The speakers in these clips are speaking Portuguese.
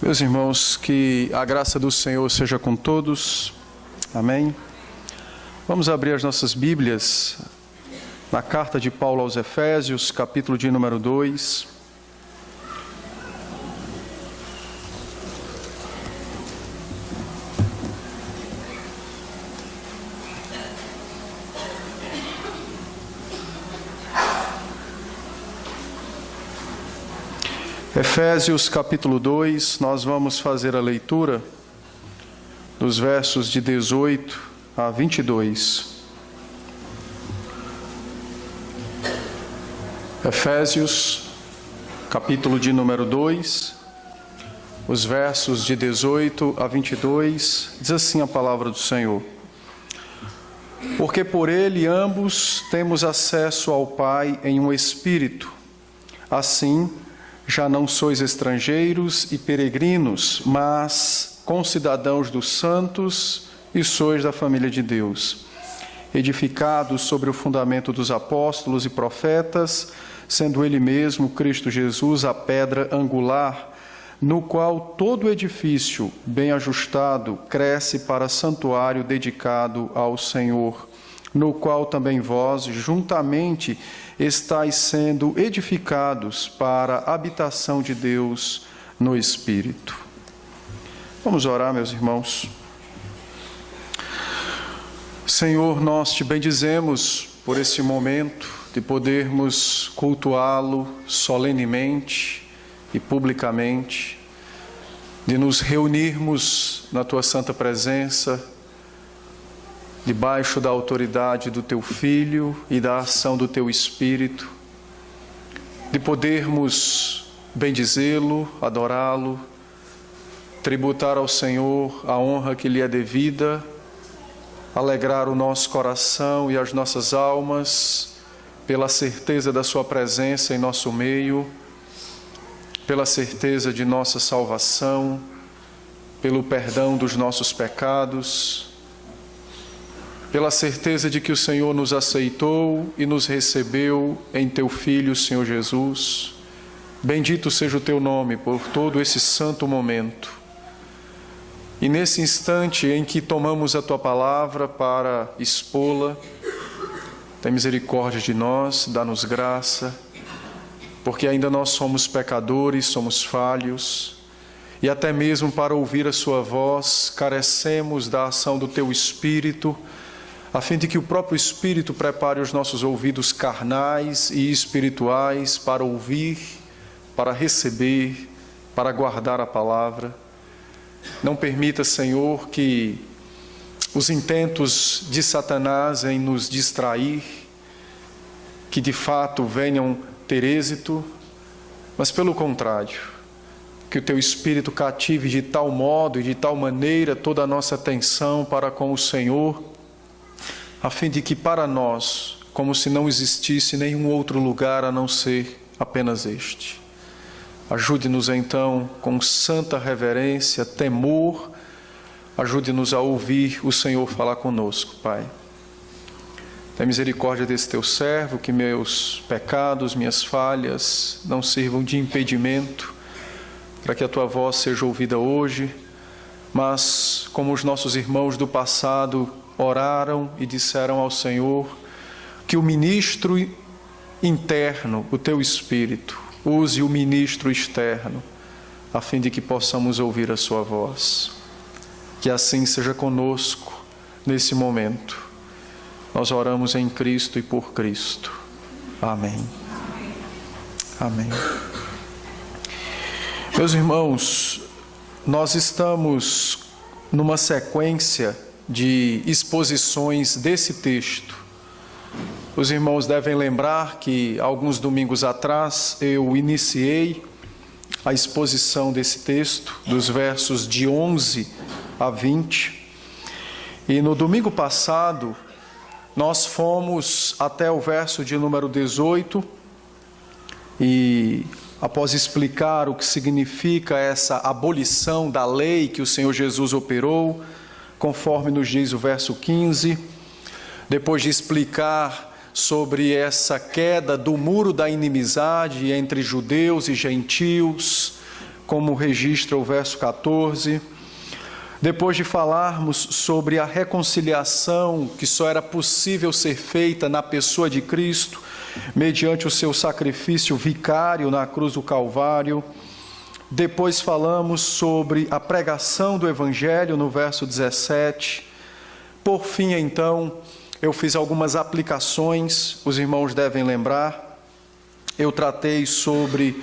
Meus irmãos, que a graça do Senhor seja com todos. Amém. Vamos abrir as nossas Bíblias na carta de Paulo aos Efésios, capítulo de número 2. Efésios capítulo 2, nós vamos fazer a leitura dos versos de 18 a 22. Efésios capítulo de número 2, os versos de 18 a 22, diz assim a palavra do Senhor. Porque por ele ambos temos acesso ao Pai em um Espírito. Assim, já não sois estrangeiros e peregrinos, mas concidadãos dos santos e sois da família de Deus, edificados sobre o fundamento dos apóstolos e profetas, sendo ele mesmo, Cristo Jesus, a pedra angular, no qual todo edifício bem ajustado cresce para santuário dedicado ao Senhor, no qual também vós, juntamente, estáis sendo edificados para a habitação de Deus no Espírito. Vamos orar, meus irmãos. Senhor, nós te bendizemos por esse momento de podermos cultuá-lo solenemente e publicamente, de nos reunirmos na tua santa presença, debaixo da autoridade do Teu Filho e da ação do Teu Espírito, de podermos bendizê-lo, adorá-lo, tributar ao Senhor a honra que lhe é devida, alegrar o nosso coração e as nossas almas pela certeza da Sua presença em nosso meio, pela certeza de nossa salvação, pelo perdão dos nossos pecados, pela certeza de que o Senhor nos aceitou e nos recebeu em Teu Filho, Senhor Jesus. Bendito seja o Teu nome por todo esse santo momento. E nesse instante em que tomamos a Tua palavra para expô-la, tem misericórdia de nós, dá-nos graça, porque ainda nós somos pecadores, somos falhos, e até mesmo para ouvir a Sua voz, carecemos da ação do Teu Espírito, a fim de que o próprio Espírito prepare os nossos ouvidos carnais e espirituais para ouvir, para receber, para guardar a palavra. Não permita, Senhor, que os intentos de Satanás em nos distrair, que de fato venham ter êxito, mas pelo contrário, que o Teu Espírito cative de tal modo e de tal maneira toda a nossa atenção para com o Senhor, a fim de que para nós, como se não existisse nenhum outro lugar a não ser apenas este. Ajude-nos então com santa reverência, temor, ajude-nos a ouvir o Senhor falar conosco, Pai. Tem misericórdia desse Teu servo, que meus pecados, minhas falhas não sirvam de impedimento para que a Tua voz seja ouvida hoje, mas como os nossos irmãos do passado oraram e disseram ao Senhor, que o ministro interno, o Teu Espírito, use o ministro externo, a fim de que possamos ouvir a Sua voz. Que assim seja conosco nesse momento. Nós oramos em Cristo e por Cristo. Amém. Amém. Meus irmãos, nós estamos numa sequência de exposições desse texto. Os irmãos devem lembrar que alguns domingos atrás eu iniciei a exposição desse texto, dos versos de 11 a 20. E no domingo passado, nós fomos até o verso de número 18 e, após explicar o que significa essa abolição da lei que o Senhor Jesus operou, conforme nos diz o verso 15, depois de explicar sobre essa queda do muro da inimizade entre judeus e gentios, como registra o verso 14. Depois de falarmos sobre a reconciliação que só era possível ser feita na pessoa de Cristo, mediante o seu sacrifício vicário na cruz do Calvário, depois falamos sobre a pregação do Evangelho no verso 17. Por fim, então, eu fiz algumas aplicações, os irmãos devem lembrar. Eu tratei sobre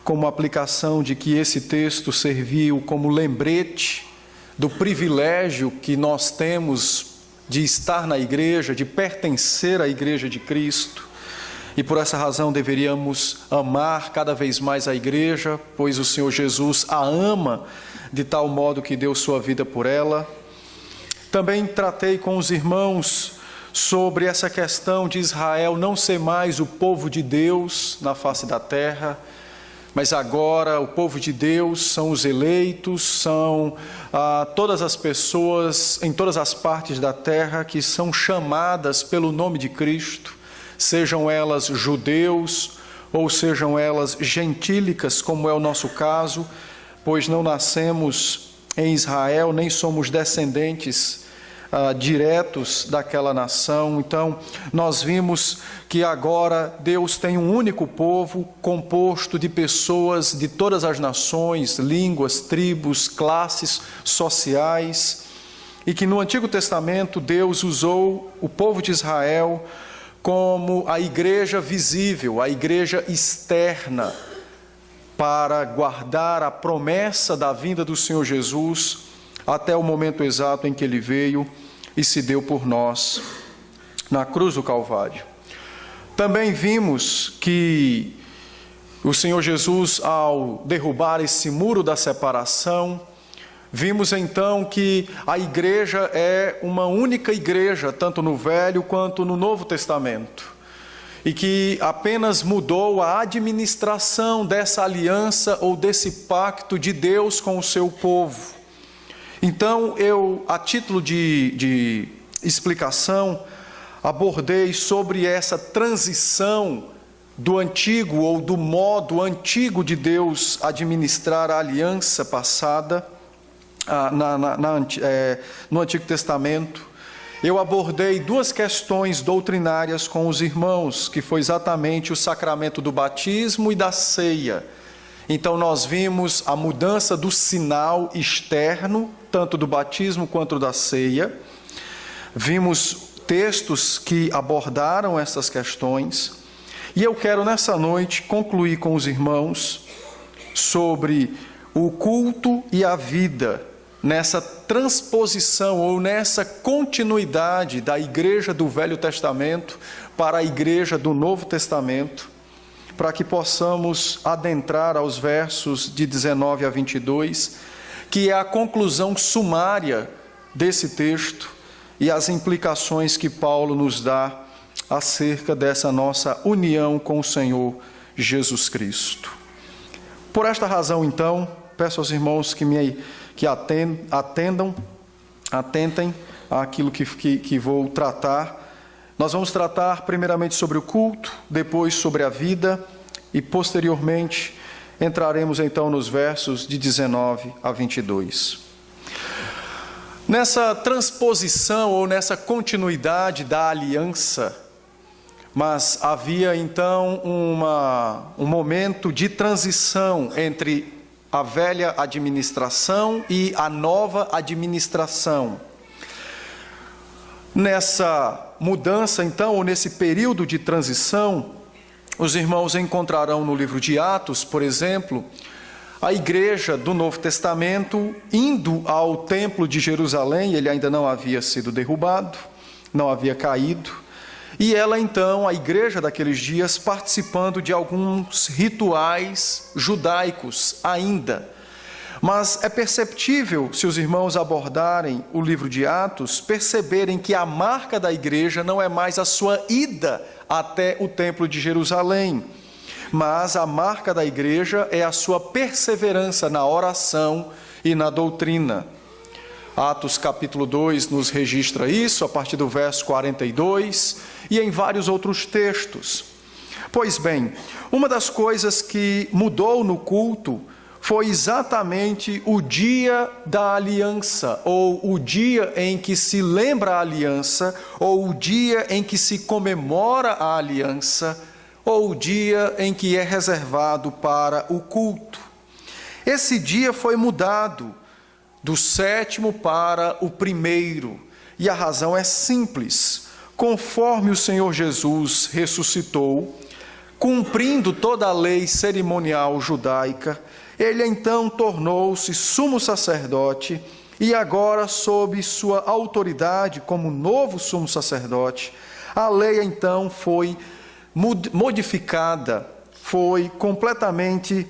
como aplicação de que esse texto serviu como lembrete do privilégio que nós temos de estar na igreja, de pertencer à igreja de Cristo. E por essa razão deveríamos amar cada vez mais a igreja, pois o Senhor Jesus a ama de tal modo que deu sua vida por ela. Também tratei com os irmãos sobre essa questão de Israel não ser mais o povo de Deus na face da terra, mas agora o povo de Deus são os eleitos, são todas as pessoas em todas as partes da terra que são chamadas pelo nome de Cristo, sejam elas judeus ou sejam elas gentílicas, como é o nosso caso, pois não nascemos em Israel, nem somos descendentes diretos daquela nação. Então, nós vimos que agora Deus tem um único povo composto de pessoas de todas as nações, línguas, tribos, classes sociais, e que no Antigo Testamento Deus usou o povo de Israel como a igreja visível, a igreja externa, para guardar a promessa da vinda do Senhor Jesus até o momento exato em que Ele veio e se deu por nós na cruz do Calvário. Também vimos que o Senhor Jesus, ao derrubar esse muro da separação, vimos então que a igreja é uma única igreja, tanto no Velho quanto no Novo Testamento, e que apenas mudou a administração dessa aliança ou desse pacto de Deus com o seu povo. Então, eu, a título de explicação, abordei sobre essa transição do antigo ou do modo antigo de Deus administrar a aliança passada no Antigo Testamento. Eu abordei duas questões doutrinárias com os irmãos, que foi exatamente o sacramento do batismo e da ceia. Então, nós vimos a mudança do sinal externo, tanto do batismo quanto da ceia. Vimos textos que abordaram essas questões. E eu quero, nessa noite, concluir com os irmãos sobre o culto e a vida, nessa transposição ou nessa continuidade da igreja do Velho Testamento para a igreja do Novo Testamento, para que possamos adentrar aos versos de 19 a 22, que é a conclusão sumária desse texto e as implicações que Paulo nos dá acerca dessa nossa união com o Senhor Jesus Cristo. Por esta razão, então, peço aos irmãos que atentem àquilo que vou tratar. Nós vamos tratar primeiramente sobre o culto, depois sobre a vida e posteriormente entraremos então nos versos de 19 a 22. Nessa transposição ou nessa continuidade da aliança, mas havia então um momento de transição entre a velha administração e a nova administração. Nessa mudança, então, ou nesse período de transição, os irmãos encontrarão no livro de Atos, por exemplo, a igreja do Novo Testamento indo ao templo de Jerusalém. Ele ainda não havia sido derrubado, não havia caído, e ela então, a igreja daqueles dias, participando de alguns rituais judaicos ainda. Mas é perceptível, se os irmãos abordarem o livro de Atos, perceberem que a marca da igreja não é mais a sua ida até o templo de Jerusalém, mas a marca da igreja é a sua perseverança na oração e na doutrina. Atos capítulo 2 nos registra isso, a partir do verso 42, e em vários outros textos. Pois bem, uma das coisas que mudou no culto foi exatamente o dia da aliança, ou o dia em que se lembra a aliança, ou o dia em que se comemora a aliança, ou o dia em que é reservado para o culto. Esse dia foi mudado do 7º para o 1º, e a razão é simples. Conforme o Senhor Jesus ressuscitou, cumprindo toda a lei cerimonial judaica, ele então tornou-se sumo sacerdote e agora, sob sua autoridade como novo sumo sacerdote, a lei então foi modificada, foi completamente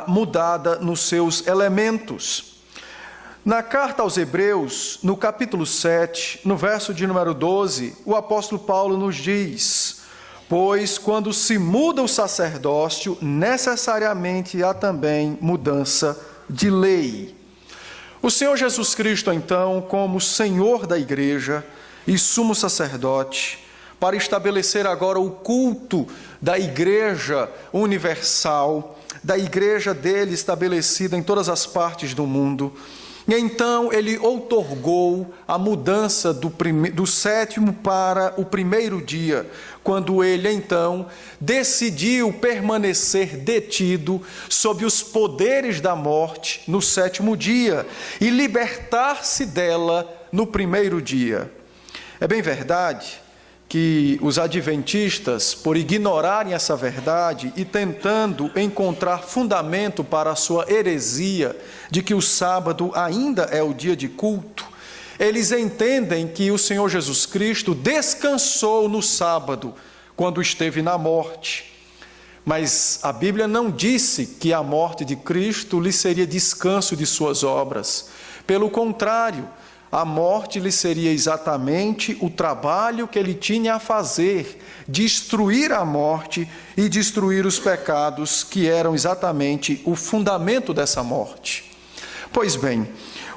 mudada nos seus elementos. Na carta aos Hebreus, no capítulo 7, no verso de número 12, o apóstolo Paulo nos diz: pois quando se muda o sacerdócio, necessariamente há também mudança de lei. O Senhor Jesus Cristo, então, como Senhor da igreja e sumo sacerdote, para estabelecer agora o culto da igreja universal, da igreja dele estabelecida em todas as partes do mundo, e então ele outorgou a mudança do 7º para o 1º dia, quando ele então decidiu permanecer detido sob os poderes da morte no 7º dia e libertar-se dela no 1º dia. É bem verdade que os adventistas, por ignorarem essa verdade e tentando encontrar fundamento para a sua heresia de que o sábado ainda é o dia de culto, eles entendem que o Senhor Jesus Cristo descansou no sábado, quando esteve na morte. Mas a Bíblia não disse que a morte de Cristo lhe seria descanso de suas obras. Pelo contrário, a morte lhe seria exatamente o trabalho que ele tinha a fazer, destruir a morte e destruir os pecados que eram exatamente o fundamento dessa morte. Pois bem,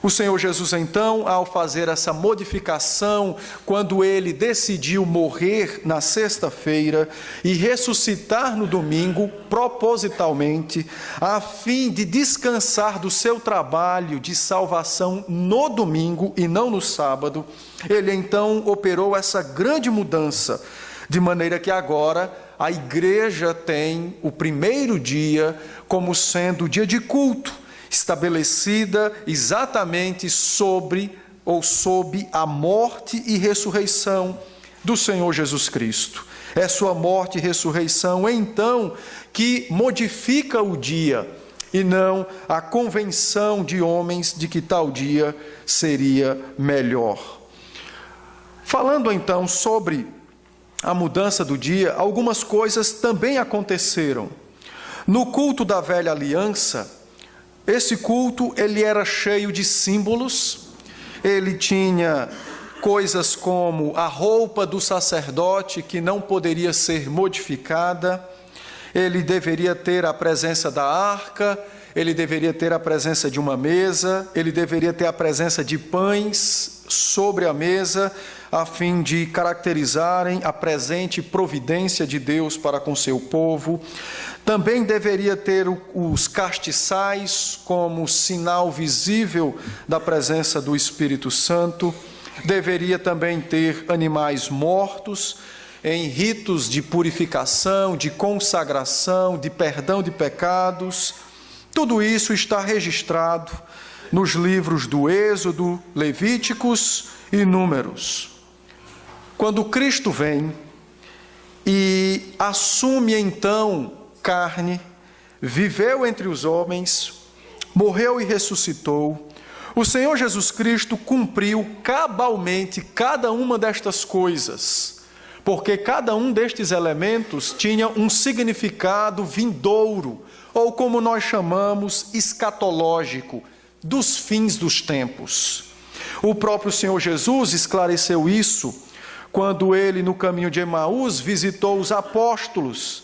o Senhor Jesus então, ao fazer essa modificação, quando ele decidiu morrer na sexta-feira e ressuscitar no domingo, propositalmente, a fim de descansar do seu trabalho de salvação no domingo e não no sábado, ele então operou essa grande mudança, de maneira que agora a igreja tem o 1º dia como sendo o dia de culto, estabelecida exatamente sob a morte e ressurreição do Senhor Jesus Cristo. É sua morte e ressurreição, então, que modifica o dia, e não a convenção de homens de que tal dia seria melhor. Falando, então, sobre a mudança do dia, algumas coisas também aconteceram. No culto da velha aliança, esse culto, ele era cheio de símbolos, ele tinha coisas como a roupa do sacerdote que não poderia ser modificada, ele deveria ter a presença da arca, ele deveria ter a presença de uma mesa, ele deveria ter a presença de pães sobre a mesa, a fim de caracterizarem a presente providência de Deus para com seu povo. Também deveria ter os castiçais como sinal visível da presença do Espírito Santo. Deveria também ter animais mortos em ritos de purificação, de consagração, de perdão de pecados. Tudo isso está registrado nos livros do Êxodo, Levíticos e Números. Quando Cristo vem e assume então carne, viveu entre os homens, morreu e ressuscitou, o Senhor Jesus Cristo cumpriu cabalmente cada uma destas coisas, porque cada um destes elementos tinha um significado vindouro, ou como nós chamamos, escatológico, dos fins dos tempos. O próprio Senhor Jesus esclareceu isso quando ele, no caminho de Emaús, visitou os apóstolos.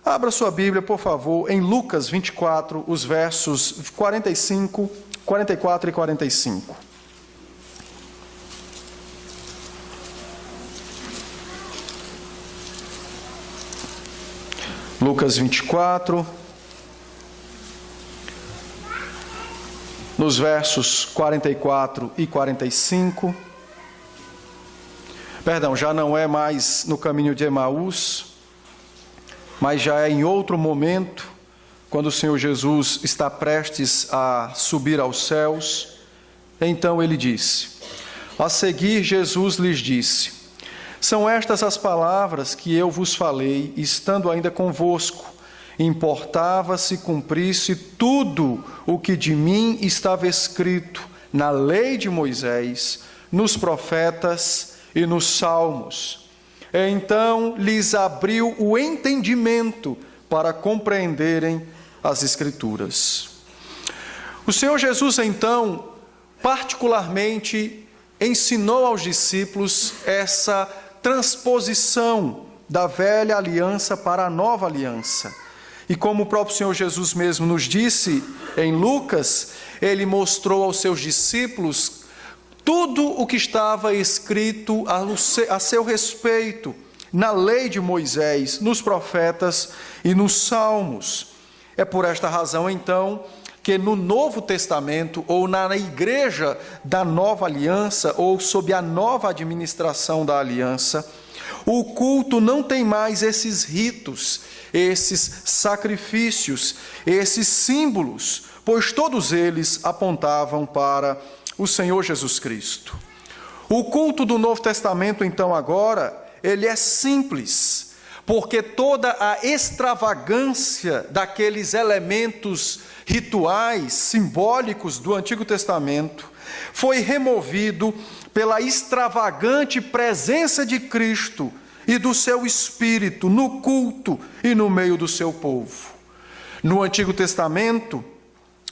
Abra sua Bíblia, por favor, em Lucas 24, os versos 44 e 45. Lucas 24, nos versos 44 e 45. Perdão, já não é mais no caminho de Emaús, mas já é em outro momento, quando o Senhor Jesus está prestes a subir aos céus. Então ele disse: a seguir Jesus lhes disse: são estas as palavras que eu vos falei, estando ainda convosco. Importava se cumprisse tudo o que de mim estava escrito na lei de Moisés, nos profetas e nos salmos. Então lhes abriu o entendimento para compreenderem as Escrituras. O Senhor Jesus, então, particularmente, ensinou aos discípulos essa transposição da velha aliança para a nova aliança. E como o próprio Senhor Jesus mesmo nos disse em Lucas, ele mostrou aos seus discípulos tudo o que estava escrito a seu respeito na lei de Moisés, nos profetas e nos salmos. É por esta razão, então, que no Novo Testamento, ou na igreja da nova aliança, ou sob a nova administração da aliança, o culto não tem mais esses ritos, esses sacrifícios, esses símbolos, pois todos eles apontavam para o Senhor Jesus Cristo. O culto do Novo Testamento, então, agora, ele é simples, porque toda a extravagância daqueles elementos rituais, simbólicos do Antigo Testamento, foi removido pela extravagante presença de Cristo e do seu Espírito no culto e no meio do seu povo. No Antigo Testamento,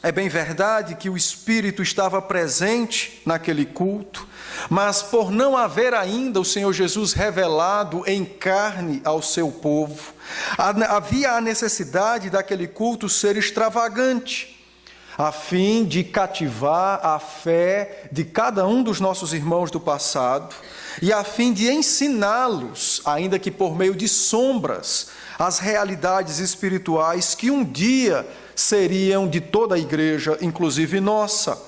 é bem verdade que o Espírito estava presente naquele culto, mas por não haver ainda o Senhor Jesus revelado em carne ao seu povo, havia a necessidade daquele culto ser extravagante, a fim de cativar a fé de cada um dos nossos irmãos do passado e a fim de ensiná-los, ainda que por meio de sombras, as realidades espirituais que um dia seriam de toda a igreja, inclusive nossa.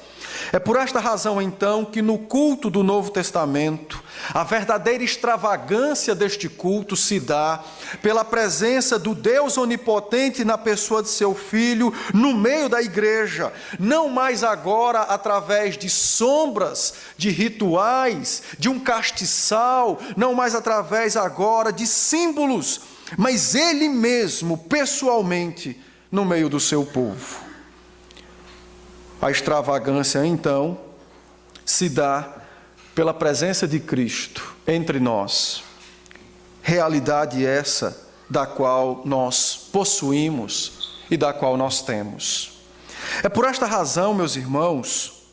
É por esta razão, então, que no culto do Novo Testamento, a verdadeira extravagância deste culto se dá pela presença do Deus onipotente na pessoa de seu Filho no meio da igreja, não mais agora através de sombras, de rituais, de um castiçal, não mais através agora de símbolos, mas Ele mesmo, pessoalmente, no meio do seu povo. A extravagância, então, se dá pela presença de Cristo entre nós. Realidade essa da qual nós possuímos e da qual nós temos. É por esta razão, meus irmãos,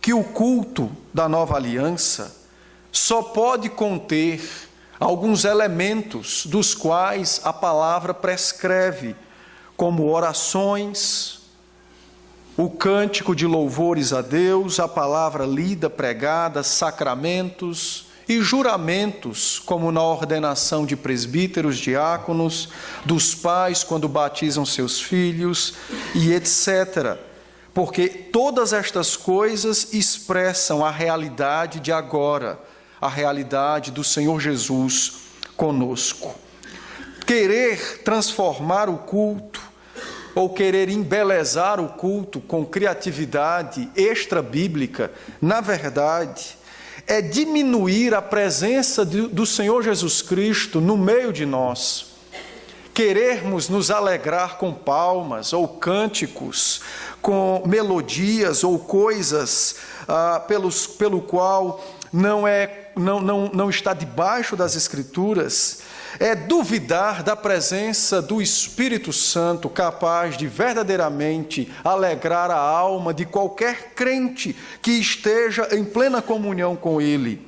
que o culto da nova aliança só pode conter alguns elementos dos quais a palavra prescreve, como orações, o cântico de louvores a Deus, a palavra lida, pregada, sacramentos e juramentos, como na ordenação de presbíteros, diáconos, dos pais quando batizam seus filhos e etc. Porque todas estas coisas expressam a realidade de agora, a realidade do Senhor Jesus conosco. Querer transformar o culto, ou querer embelezar o culto com criatividade extra-bíblica, na verdade, é diminuir a presença do Senhor Jesus Cristo no meio de nós. Querermos nos alegrar com palmas ou cânticos, com melodias ou coisas pelo qual não está debaixo das Escrituras, é duvidar da presença do Espírito Santo capaz de verdadeiramente alegrar a alma de qualquer crente que esteja em plena comunhão com Ele.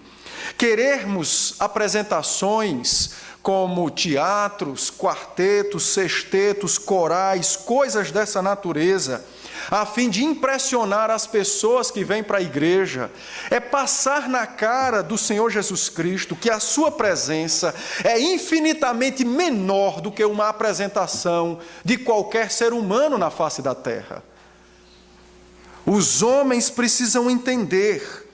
Querermos apresentações como teatros, quartetos, sextetos, corais, coisas dessa natureza, a fim de impressionar as pessoas que vêm para a igreja, é passar na cara do Senhor Jesus Cristo que a sua presença é infinitamente menor do que uma apresentação de qualquer ser humano na face da terra. Os homens precisam entender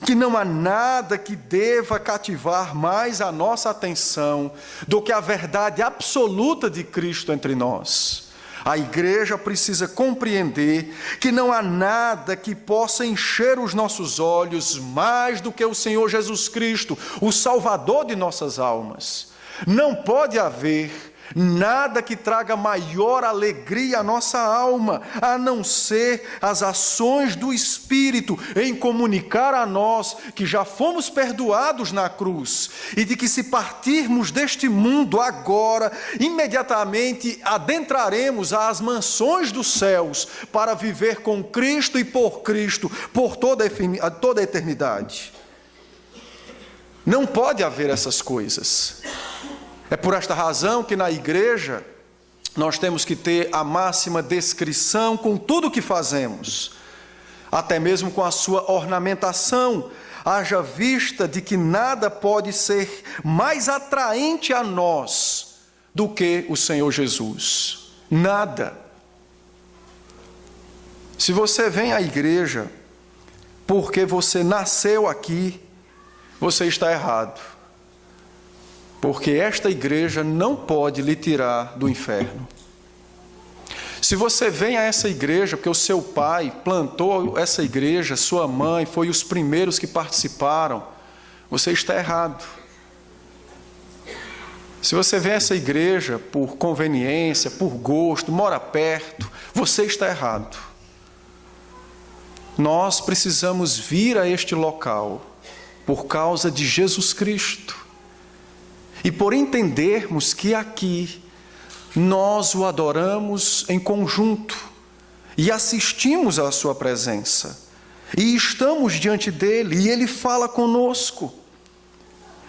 que não há nada que deva cativar mais a nossa atenção do que a verdade absoluta de Cristo entre nós. A igreja precisa compreender que não há nada que possa encher os nossos olhos mais do que o Senhor Jesus Cristo, o Salvador de nossas almas. Não pode haver nada que traga maior alegria à nossa alma, a não ser as ações do Espírito em comunicar a nós que já fomos perdoados na cruz e de que, se partirmos deste mundo agora, imediatamente adentraremos às mansões dos céus para viver com Cristo e por Cristo por toda a eternidade. Não pode haver essas coisas. É por esta razão que na igreja nós temos que ter a máxima descrição com tudo o que fazemos, até mesmo com a sua ornamentação, haja vista de que nada pode ser mais atraente a nós do que o Senhor Jesus. Nada. Se você vem à igreja porque você nasceu aqui, você está errado. Porque esta igreja não pode lhe tirar do inferno. Se você vem a essa igreja porque o seu pai plantou essa igreja, sua mãe foi os primeiros que participaram, você está errado. Se você vem a essa igreja por conveniência, por gosto, mora perto, você está errado. Nós precisamos vir a este local por causa de Jesus Cristo. E por entendermos que aqui nós o adoramos em conjunto e assistimos à sua presença e estamos diante dele e ele fala conosco.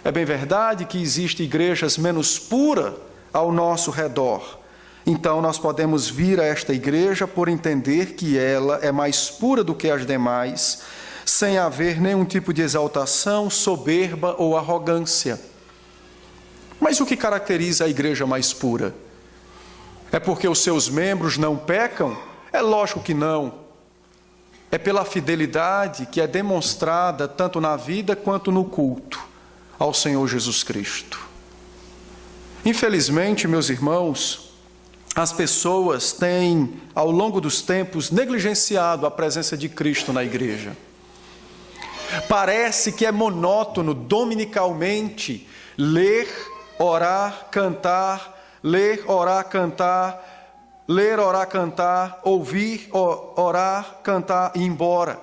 É bem verdade que existem igrejas menos puras ao nosso redor. Então nós podemos vir a esta igreja por entender que ela é mais pura do que as demais, sem haver nenhum tipo de exaltação, soberba ou arrogância. Mas o que caracteriza a igreja mais pura? É porque os seus membros não pecam? É lógico que não. É pela fidelidade que é demonstrada tanto na vida quanto no culto ao Senhor Jesus Cristo. Infelizmente, meus irmãos, as pessoas têm, ao longo dos tempos, negligenciado a presença de Cristo na igreja. Parece que é monótono, dominicalmente, ler, orar, cantar, ler, orar, cantar, ler, orar, cantar, ouvir, orar, cantar e ir embora.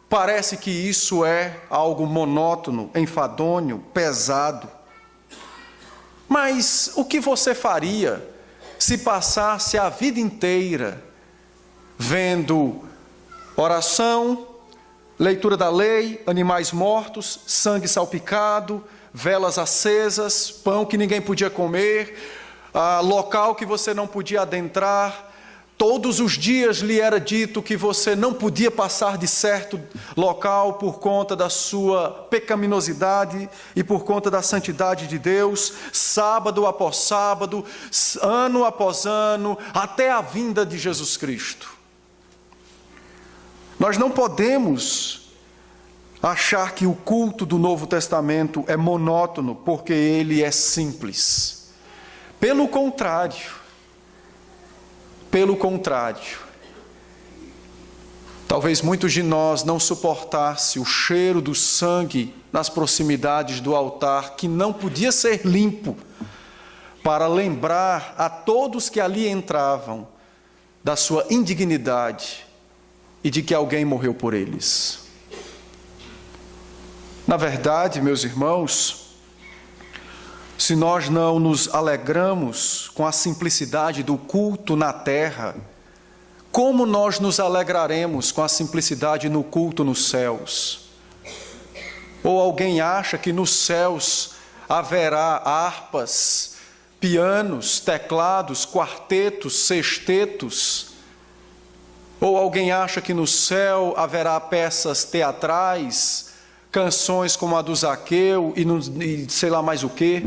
Parece que isso é algo monótono, enfadonho, pesado. Mas o que você faria se passasse a vida inteira vendo oração, leitura da lei, animais mortos, sangue salpicado, velas acesas, pão que ninguém podia comer, local que você não podia adentrar? Todos os dias lhe era dito que você não podia passar de certo local por conta da sua pecaminosidade e por conta da santidade de Deus, sábado após sábado, ano após ano, até a vinda de Jesus Cristo. Nós não podemos achar que o culto do Novo Testamento é monótono, porque ele é simples. Pelo contrário, talvez muitos de nós não suportassem o cheiro do sangue nas proximidades do altar, que não podia ser limpo, para lembrar a todos que ali entravam da sua indignidade e de que alguém morreu por eles. Na verdade, meus irmãos, se nós não nos alegramos com a simplicidade do culto na terra, como nós nos alegraremos com a simplicidade no culto nos céus? Ou alguém acha que nos céus haverá harpas, pianos, teclados, quartetos, sextetos? Ou alguém acha que no céu haverá peças teatrais, canções como a do Zaqueu e sei lá mais o quê?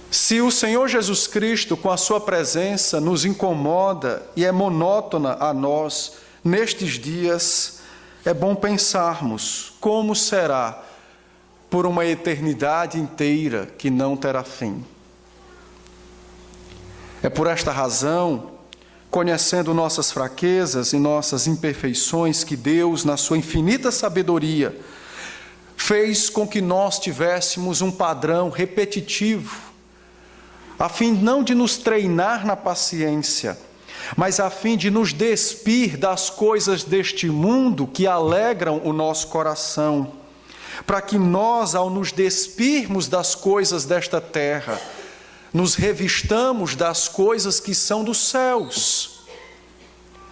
Se o Senhor Jesus Cristo, com a sua presença, nos incomoda e é monótona a nós nestes dias, é bom pensarmos como será por uma eternidade inteira que não terá fim. É por esta razão, conhecendo nossas fraquezas e nossas imperfeições, que Deus, na sua infinita sabedoria, fez com que nós tivéssemos um padrão repetitivo, a fim não de nos treinar na paciência, mas a fim de nos despir das coisas deste mundo que alegram o nosso coração, para que nós, ao nos despirmos das coisas desta terra, nos revistamos das coisas que são dos céus,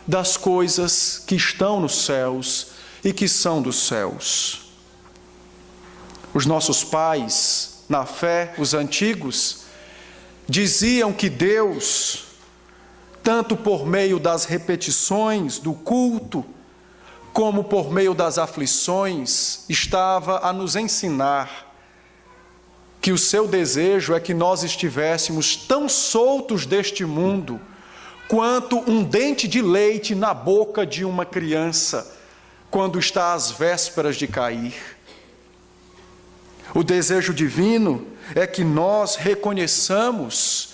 das coisas que estão nos céus e que são dos céus. Os nossos pais, na fé, os antigos, diziam que Deus, tanto por meio das repetições do culto, como por meio das aflições, estava a nos ensinar que o seu desejo é que nós estivéssemos tão soltos deste mundo quanto um dente de leite na boca de uma criança quando está às vésperas de cair. O desejo divino é que nós reconheçamos,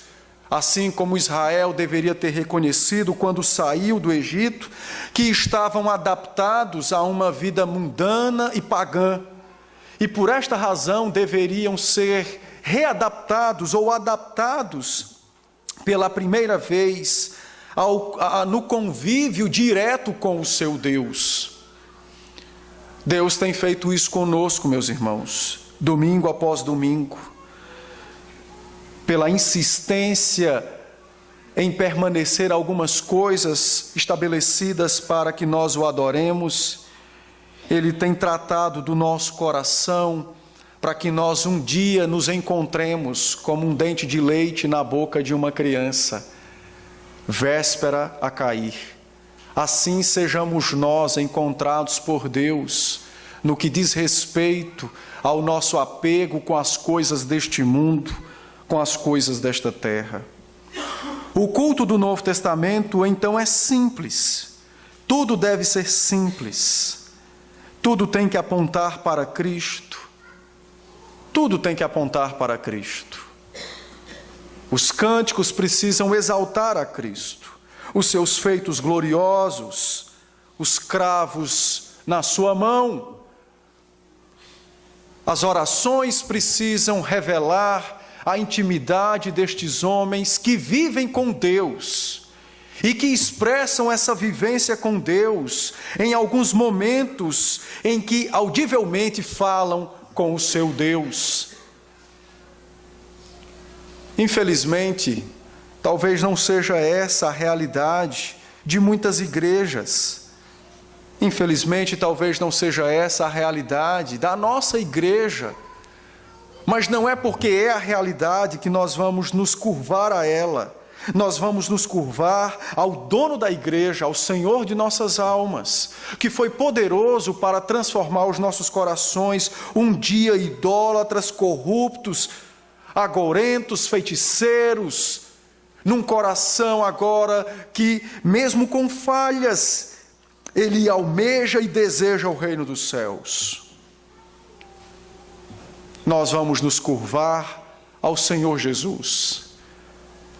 assim como Israel deveria ter reconhecido quando saiu do Egito, que estavam adaptados a uma vida mundana e pagã, e por esta razão deveriam ser readaptados ou adaptados pela primeira vez no convívio direto com o seu Deus. Deus tem feito isso conosco, meus irmãos, domingo após domingo, pela insistência em permanecer algumas coisas estabelecidas para que nós o adoremos. Ele tem tratado do nosso coração para que nós um dia nos encontremos como um dente de leite na boca de uma criança, véspera a cair. Assim sejamos nós encontrados por Deus no que diz respeito ao nosso apego com as coisas deste mundo, com as coisas desta terra. O culto do Novo Testamento, então, é simples. Tudo deve ser simples. Tudo tem que apontar para Cristo. Tudo tem que apontar para Cristo. Os cânticos precisam exaltar a Cristo, os seus feitos gloriosos, os cravos na sua mão. As orações precisam revelar a intimidade destes homens que vivem com Deus e que expressam essa vivência com Deus em alguns momentos em que audivelmente falam com o seu Deus. Infelizmente, talvez não seja essa a realidade de muitas igrejas. Infelizmente, talvez não seja essa a realidade da nossa igreja. Mas não é porque é a realidade que nós vamos nos curvar a ela. Nós vamos nos curvar ao dono da igreja, ao Senhor de nossas almas, que foi poderoso para transformar os nossos corações, um dia idólatras, corruptos, agourentos, feiticeiros, num coração agora que, mesmo com falhas, ele almeja e deseja o reino dos céus. Nós vamos nos curvar ao Senhor Jesus.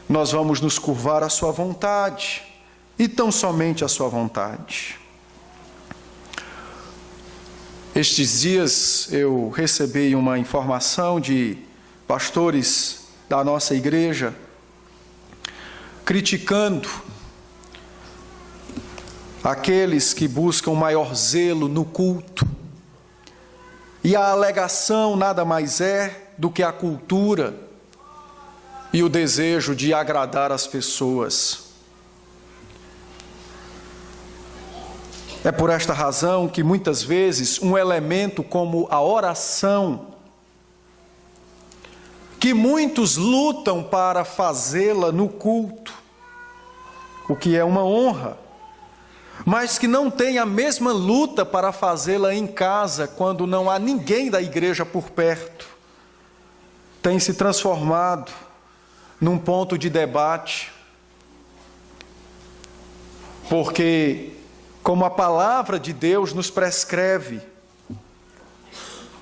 Nós vamos nos curvar à sua vontade, e tão somente à sua vontade. Estes dias eu recebi uma informação de pastores da nossa igreja criticando aqueles que buscam maior zelo no culto. E a alegação nada mais é do que a cultura e o desejo de agradar as pessoas. É por esta razão que muitas vezes um elemento como a oração, que muitos lutam para fazê-la no culto, o que é uma honra, mas que não tem a mesma luta para fazê-la em casa, quando não há ninguém da igreja por perto, tem se transformado num ponto de debate, porque, como a palavra de Deus nos prescreve,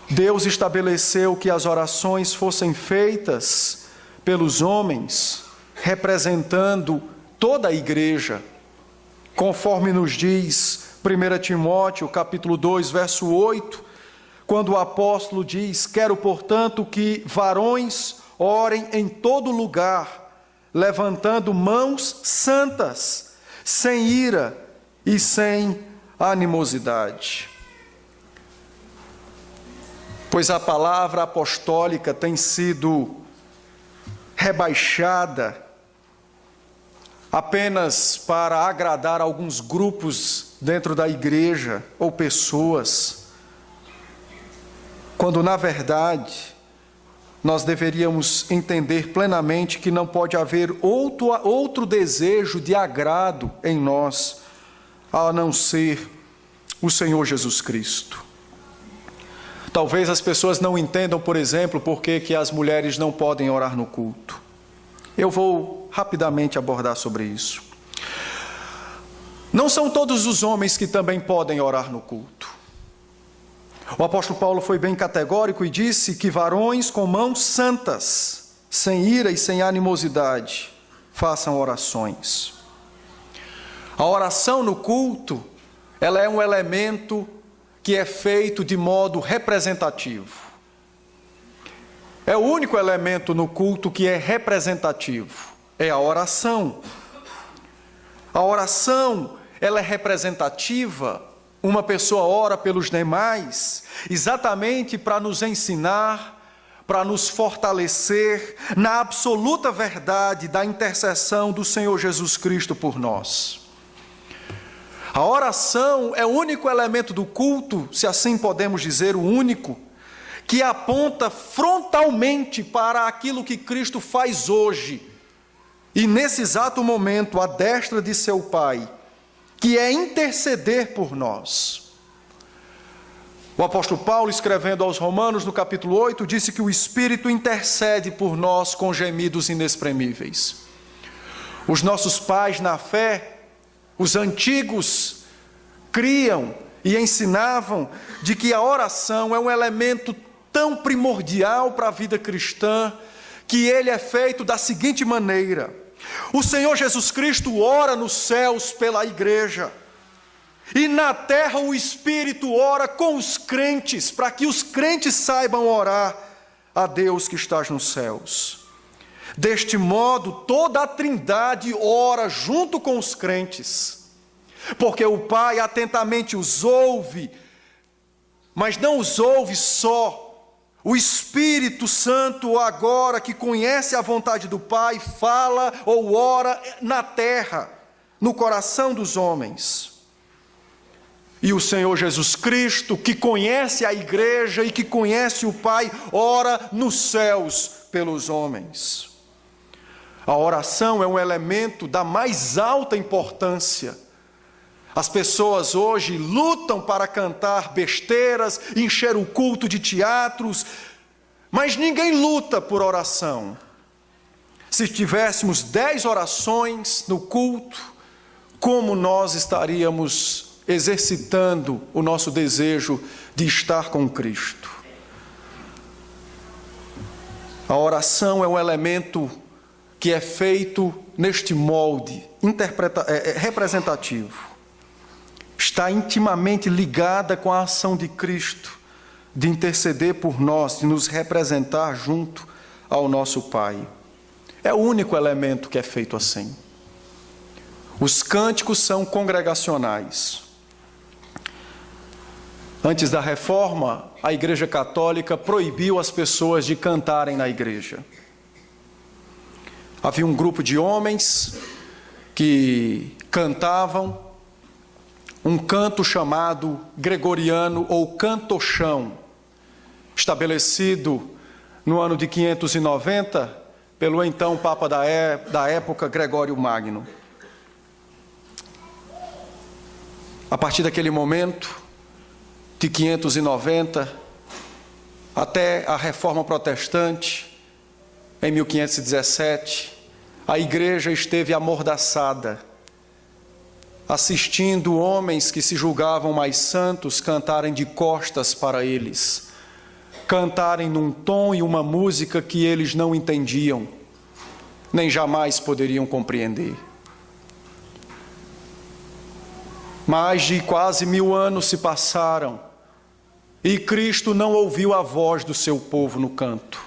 Deus estabeleceu que as orações fossem feitas pelos homens, representando toda a igreja, conforme nos diz 1 Timóteo, capítulo 2, verso 8, quando o apóstolo diz: quero, portanto, que varões orem em todo lugar, levantando mãos santas, sem ira e sem animosidade. Pois a palavra apostólica tem sido rebaixada apenas para agradar alguns grupos dentro da igreja ou pessoas, quando na verdade nós deveríamos entender plenamente que não pode haver outro desejo de agrado em nós, a não ser o Senhor Jesus Cristo. Talvez as pessoas não entendam, por exemplo, por que as mulheres não podem orar no culto. Eu vou rapidamente abordar sobre isso. Não são todos os homens que também podem orar no culto. O apóstolo Paulo foi bem categórico e disse que varões com mãos santas, sem ira e sem animosidade, façam orações. A oração no culto, ela é um elemento que é feito de modo representativo. É o único elemento no culto que é representativo, é a oração. A oração, ela é representativa. Uma pessoa ora pelos demais, exatamente para nos ensinar, para nos fortalecer na absoluta verdade da intercessão do Senhor Jesus Cristo por nós. A oração é o único elemento do culto, se assim podemos dizer, o único, que aponta frontalmente para aquilo que Cristo faz hoje, e nesse exato momento, à destra de seu Pai, que é interceder por nós. O apóstolo Paulo, escrevendo aos Romanos, no capítulo 8, disse que o Espírito intercede por nós com gemidos inexprimíveis. Os nossos pais na fé, os antigos, criam e ensinavam de que a oração é um elemento tão primordial para a vida cristã, que ele é feito da seguinte maneira: o Senhor Jesus Cristo ora nos céus pela igreja, e na terra o Espírito ora com os crentes, para que os crentes saibam orar a Deus que está nos céus. Deste modo, toda a Trindade ora junto com os crentes, porque o Pai atentamente os ouve, mas não os ouve só. O Espírito Santo, agora que conhece a vontade do Pai, fala ou ora na terra, no coração dos homens. E o Senhor Jesus Cristo, que conhece a igreja e que conhece o Pai, ora nos céus pelos homens. A oração é um elemento da mais alta importância. As pessoas hoje lutam para cantar besteiras, encher o culto de teatros, mas ninguém luta por oração. Se tivéssemos 10 orações no culto, como nós estaríamos exercitando o nosso desejo de estar com Cristo? A oração é um elemento que é feito neste molde representativo. Está intimamente ligada com a ação de Cristo, de interceder por nós, de nos representar junto ao nosso Pai. É o único elemento que é feito assim. Os cânticos são congregacionais. Antes da Reforma, a Igreja Católica proibiu as pessoas de cantarem na igreja. Havia um grupo de homens que cantavam um canto chamado gregoriano ou cantochão, estabelecido no ano de 590 pelo então Papa da época, Gregório Magno. A partir daquele momento, de 590 até a Reforma Protestante, em 1517, a igreja esteve amordaçada, assistindo homens que se julgavam mais santos cantarem de costas para eles, cantarem num tom e uma música que eles não entendiam, nem jamais poderiam compreender. Mais de quase 1000 anos se passaram e Cristo não ouviu a voz do seu povo no canto.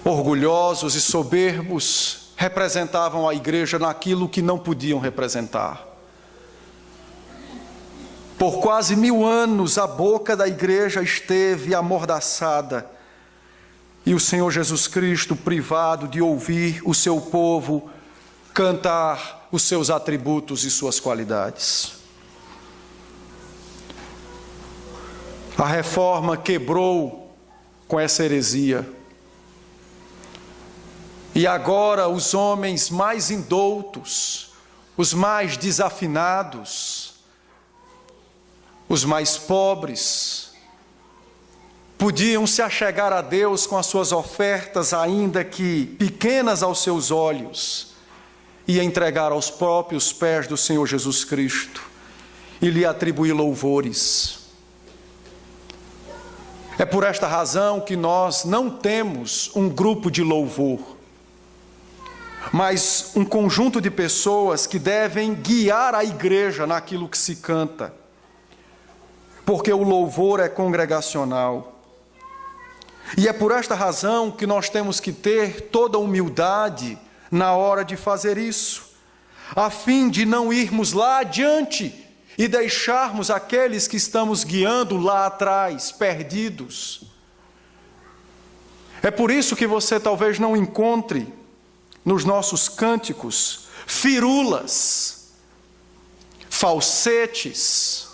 Orgulhosos e soberbos representavam a igreja naquilo que não podiam representar. Por quase 1000 anos a boca da igreja esteve amordaçada e o Senhor Jesus Cristo privado de ouvir o seu povo cantar os seus atributos e suas qualidades. A reforma quebrou com essa heresia. E agora os homens mais indoutos, os mais desafinados, os mais pobres, podiam se achegar a Deus com as suas ofertas, ainda que pequenas aos seus olhos, e entregar aos próprios pés do Senhor Jesus Cristo e lhe atribuir louvores. É por esta razão que nós não temos um grupo de louvor, mas um conjunto de pessoas que devem guiar a igreja naquilo que se canta, porque o louvor é congregacional. E é por esta razão que nós temos que ter toda a humildade na hora de fazer isso, a fim de não irmos lá adiante e deixarmos aqueles que estamos guiando lá atrás, perdidos. É por isso que você talvez não encontre nos nossos cânticos firulas, falsetes,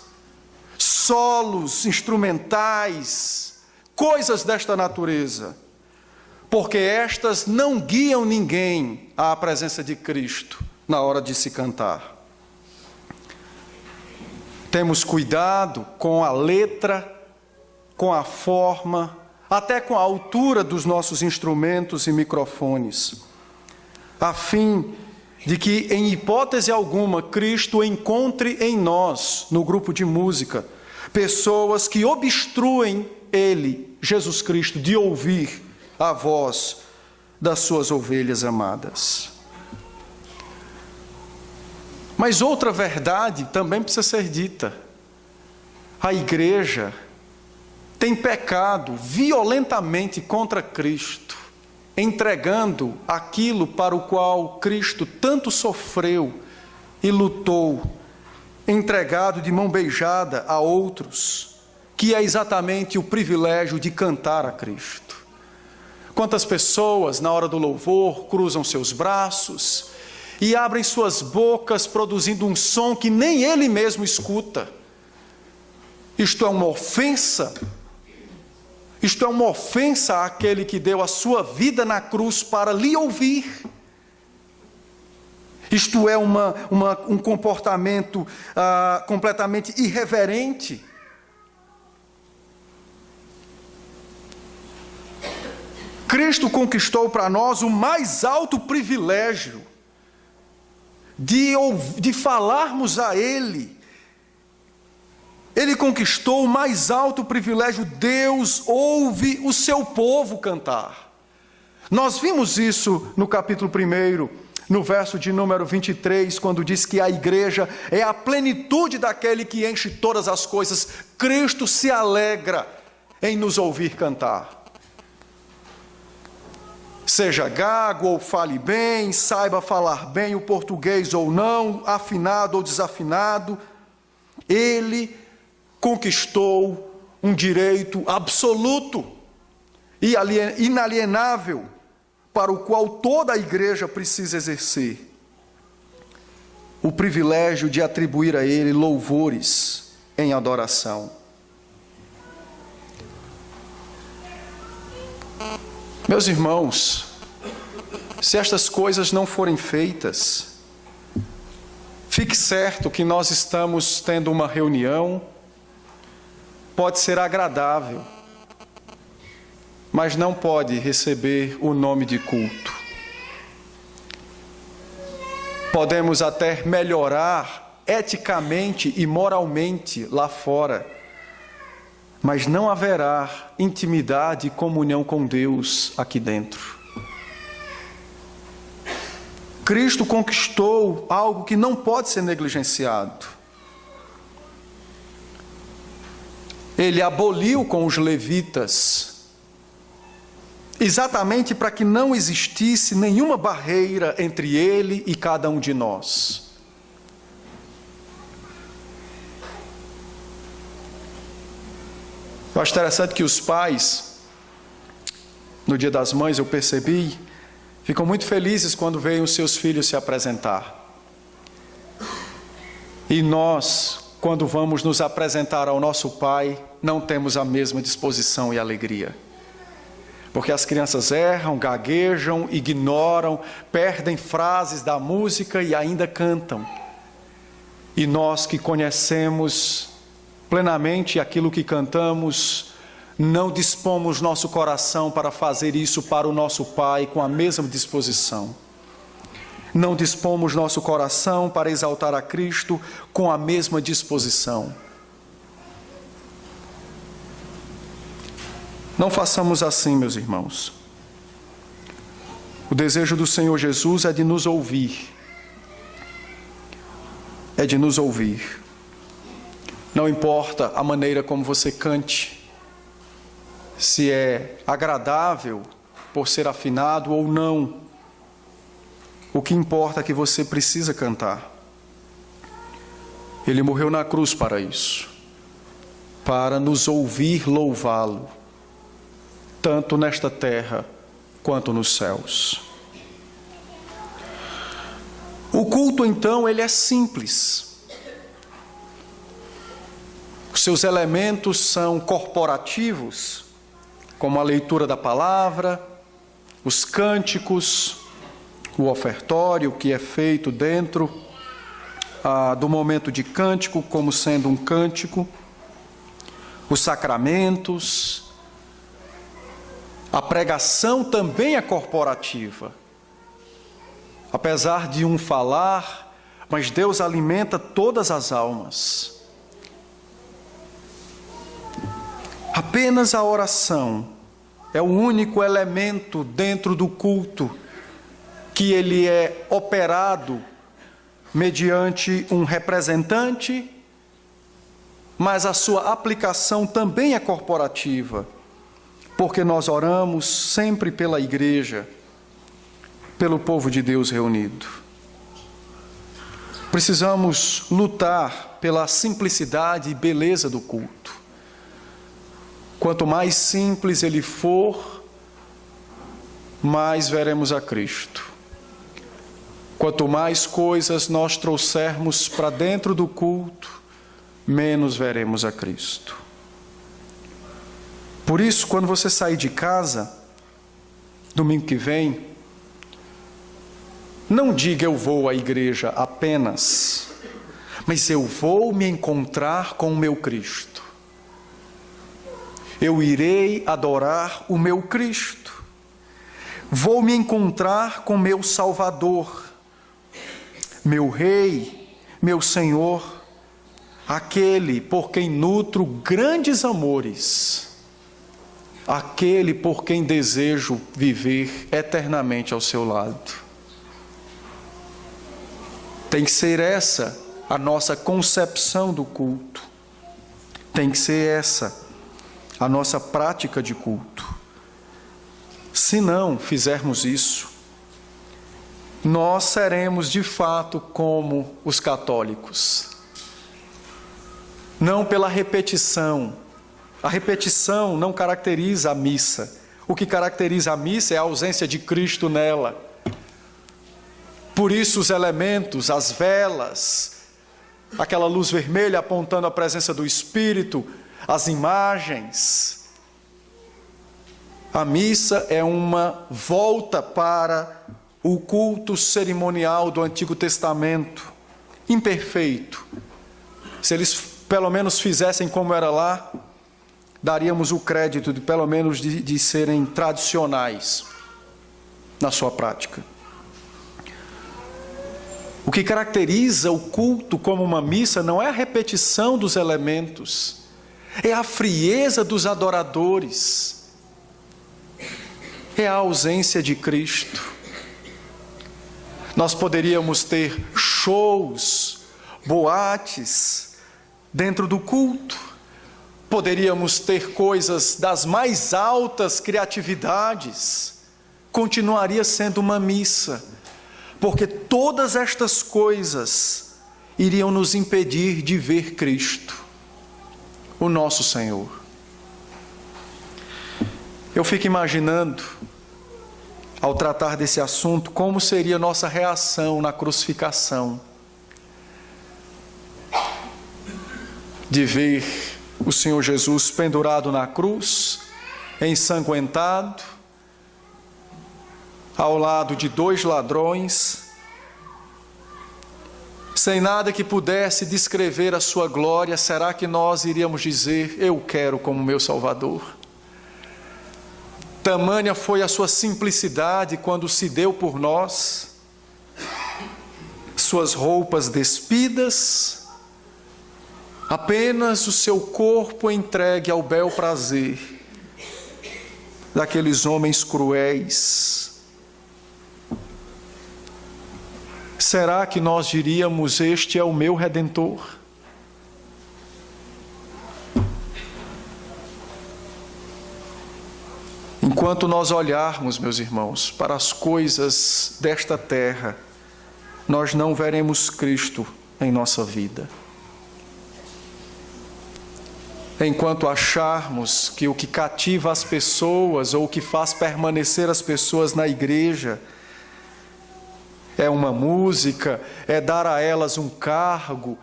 solos instrumentais, coisas desta natureza, porque estas não guiam ninguém à presença de Cristo na hora de se cantar. Temos cuidado com a letra, com a forma, até com a altura dos nossos instrumentos e microfones, a fim de que, em hipótese alguma, Cristo encontre em nós, no grupo de música, pessoas que obstruem Ele, Jesus Cristo, de ouvir a voz das suas ovelhas amadas. Mas outra verdade também precisa ser dita. A igreja tem pecado violentamente contra Cristo, entregando aquilo para o qual Cristo tanto sofreu e lutou, entregado de mão beijada a outros, que é exatamente o privilégio de cantar a Cristo. Quantas pessoas, na hora do louvor, cruzam seus braços e abrem suas bocas produzindo um som que nem ele mesmo escuta. Isto é uma ofensa. Isto é uma ofensa àquele que deu a sua vida na cruz para lhe ouvir. Isto é um comportamento completamente irreverente. Cristo conquistou para nós o mais alto privilégio de falarmos a Ele. Ele conquistou o mais alto privilégio. Deus ouve o seu povo cantar. Nós vimos isso no capítulo 1, no verso de número 23, quando diz que a igreja é a plenitude daquele que enche todas as coisas. Cristo se alegra em nos ouvir cantar. Seja gago ou fale bem, saiba falar bem o português ou não, afinado ou desafinado, Ele conquistou um direito absoluto e inalienável para o qual toda a igreja precisa exercer. O privilégio de atribuir a Ele louvores em adoração. Meus irmãos, se estas coisas não forem feitas, fique certo que nós estamos tendo uma reunião, pode ser agradável, mas não pode receber o nome de culto. Podemos até melhorar eticamente e moralmente lá fora, mas não haverá intimidade e comunhão com Deus aqui dentro. Cristo conquistou algo que não pode ser negligenciado. Ele aboliu com os levitas, exatamente para que não existisse nenhuma barreira entre ele e cada um de nós. Eu acho interessante que os pais, no Dia das Mães, eu percebi, ficam muito felizes quando veem os seus filhos se apresentar. E nós, quando vamos nos apresentar ao nosso pai, não temos a mesma disposição e alegria. Porque as crianças erram, gaguejam, ignoram, perdem frases da música e ainda cantam. E nós que conhecemos plenamente aquilo que cantamos, não dispomos nosso coração para fazer isso para o nosso Pai com a mesma disposição. Não dispomos nosso coração para exaltar a Cristo com a mesma disposição. Não façamos assim, meus irmãos. O desejo do Senhor Jesus é de nos ouvir. É de nos ouvir. Não importa a maneira como você cante, se é agradável por ser afinado ou não. O que importa é que você precisa cantar. Ele morreu na cruz para isso, para nos ouvir louvá-lo, tanto nesta terra quanto nos céus. O culto, então, ele é simples. Os seus elementos são corporativos, como a leitura da palavra, os cânticos, o ofertório que é feito dentro do momento de cântico, como sendo um cântico, os sacramentos, a pregação também é corporativa. Apesar de um falar, mas Deus alimenta todas as almas. Apenas a oração é o único elemento dentro do culto que ele é operado mediante um representante, mas a sua aplicação também é corporativa, porque nós oramos sempre pela igreja, pelo povo de Deus reunido. Precisamos lutar pela simplicidade e beleza do culto. Quanto mais simples ele for, mais veremos a Cristo. Quanto mais coisas nós trouxermos para dentro do culto, menos veremos a Cristo. Por isso, quando você sair de casa, domingo que vem, não diga eu vou à igreja apenas, mas eu vou me encontrar com o meu Cristo. Eu irei adorar o meu Cristo. Vou me encontrar com meu Salvador, meu Rei, meu Senhor, aquele por quem nutro grandes amores, aquele por quem desejo viver eternamente ao seu lado. Tem que ser essa a nossa concepção do culto. Tem que ser essa a nossa prática de culto. Se não fizermos isso, nós seremos de fato como os católicos. Não pela repetição. A repetição não caracteriza a missa. O que caracteriza a missa é a ausência de Cristo nela. Por isso os elementos, as velas, aquela luz vermelha apontando a presença do Espírito, as imagens. A missa é uma volta para o culto cerimonial do Antigo Testamento, imperfeito. Se eles pelo menos fizessem como era lá, daríamos o crédito de pelo menos de serem tradicionais na sua prática. O que caracteriza o culto como uma missa não é a repetição dos elementos, é a frieza dos adoradores, é a ausência de Cristo. Nós poderíamos ter shows, boates dentro do culto, poderíamos ter coisas das mais altas criatividades, continuaria sendo uma missa, porque todas estas coisas iriam nos impedir de ver Cristo, o nosso Senhor. Eu fico imaginando, ao tratar desse assunto, como seria nossa reação na crucificação, de ver o Senhor Jesus pendurado na cruz, ensanguentado, ao lado de 2 ladrões, sem nada que pudesse descrever a sua glória. Será que nós iríamos dizer: eu quero como meu Salvador? Tamanha foi a sua simplicidade quando se deu por nós, suas roupas despidas, apenas o seu corpo entregue ao bel prazer daqueles homens cruéis. Será que nós diríamos: este é o meu Redentor? Enquanto nós olharmos, meus irmãos, para as coisas desta terra, nós não veremos Cristo em nossa vida. Enquanto acharmos que o que cativa as pessoas ou o que faz permanecer as pessoas na igreja é uma música, é dar a elas um cargo,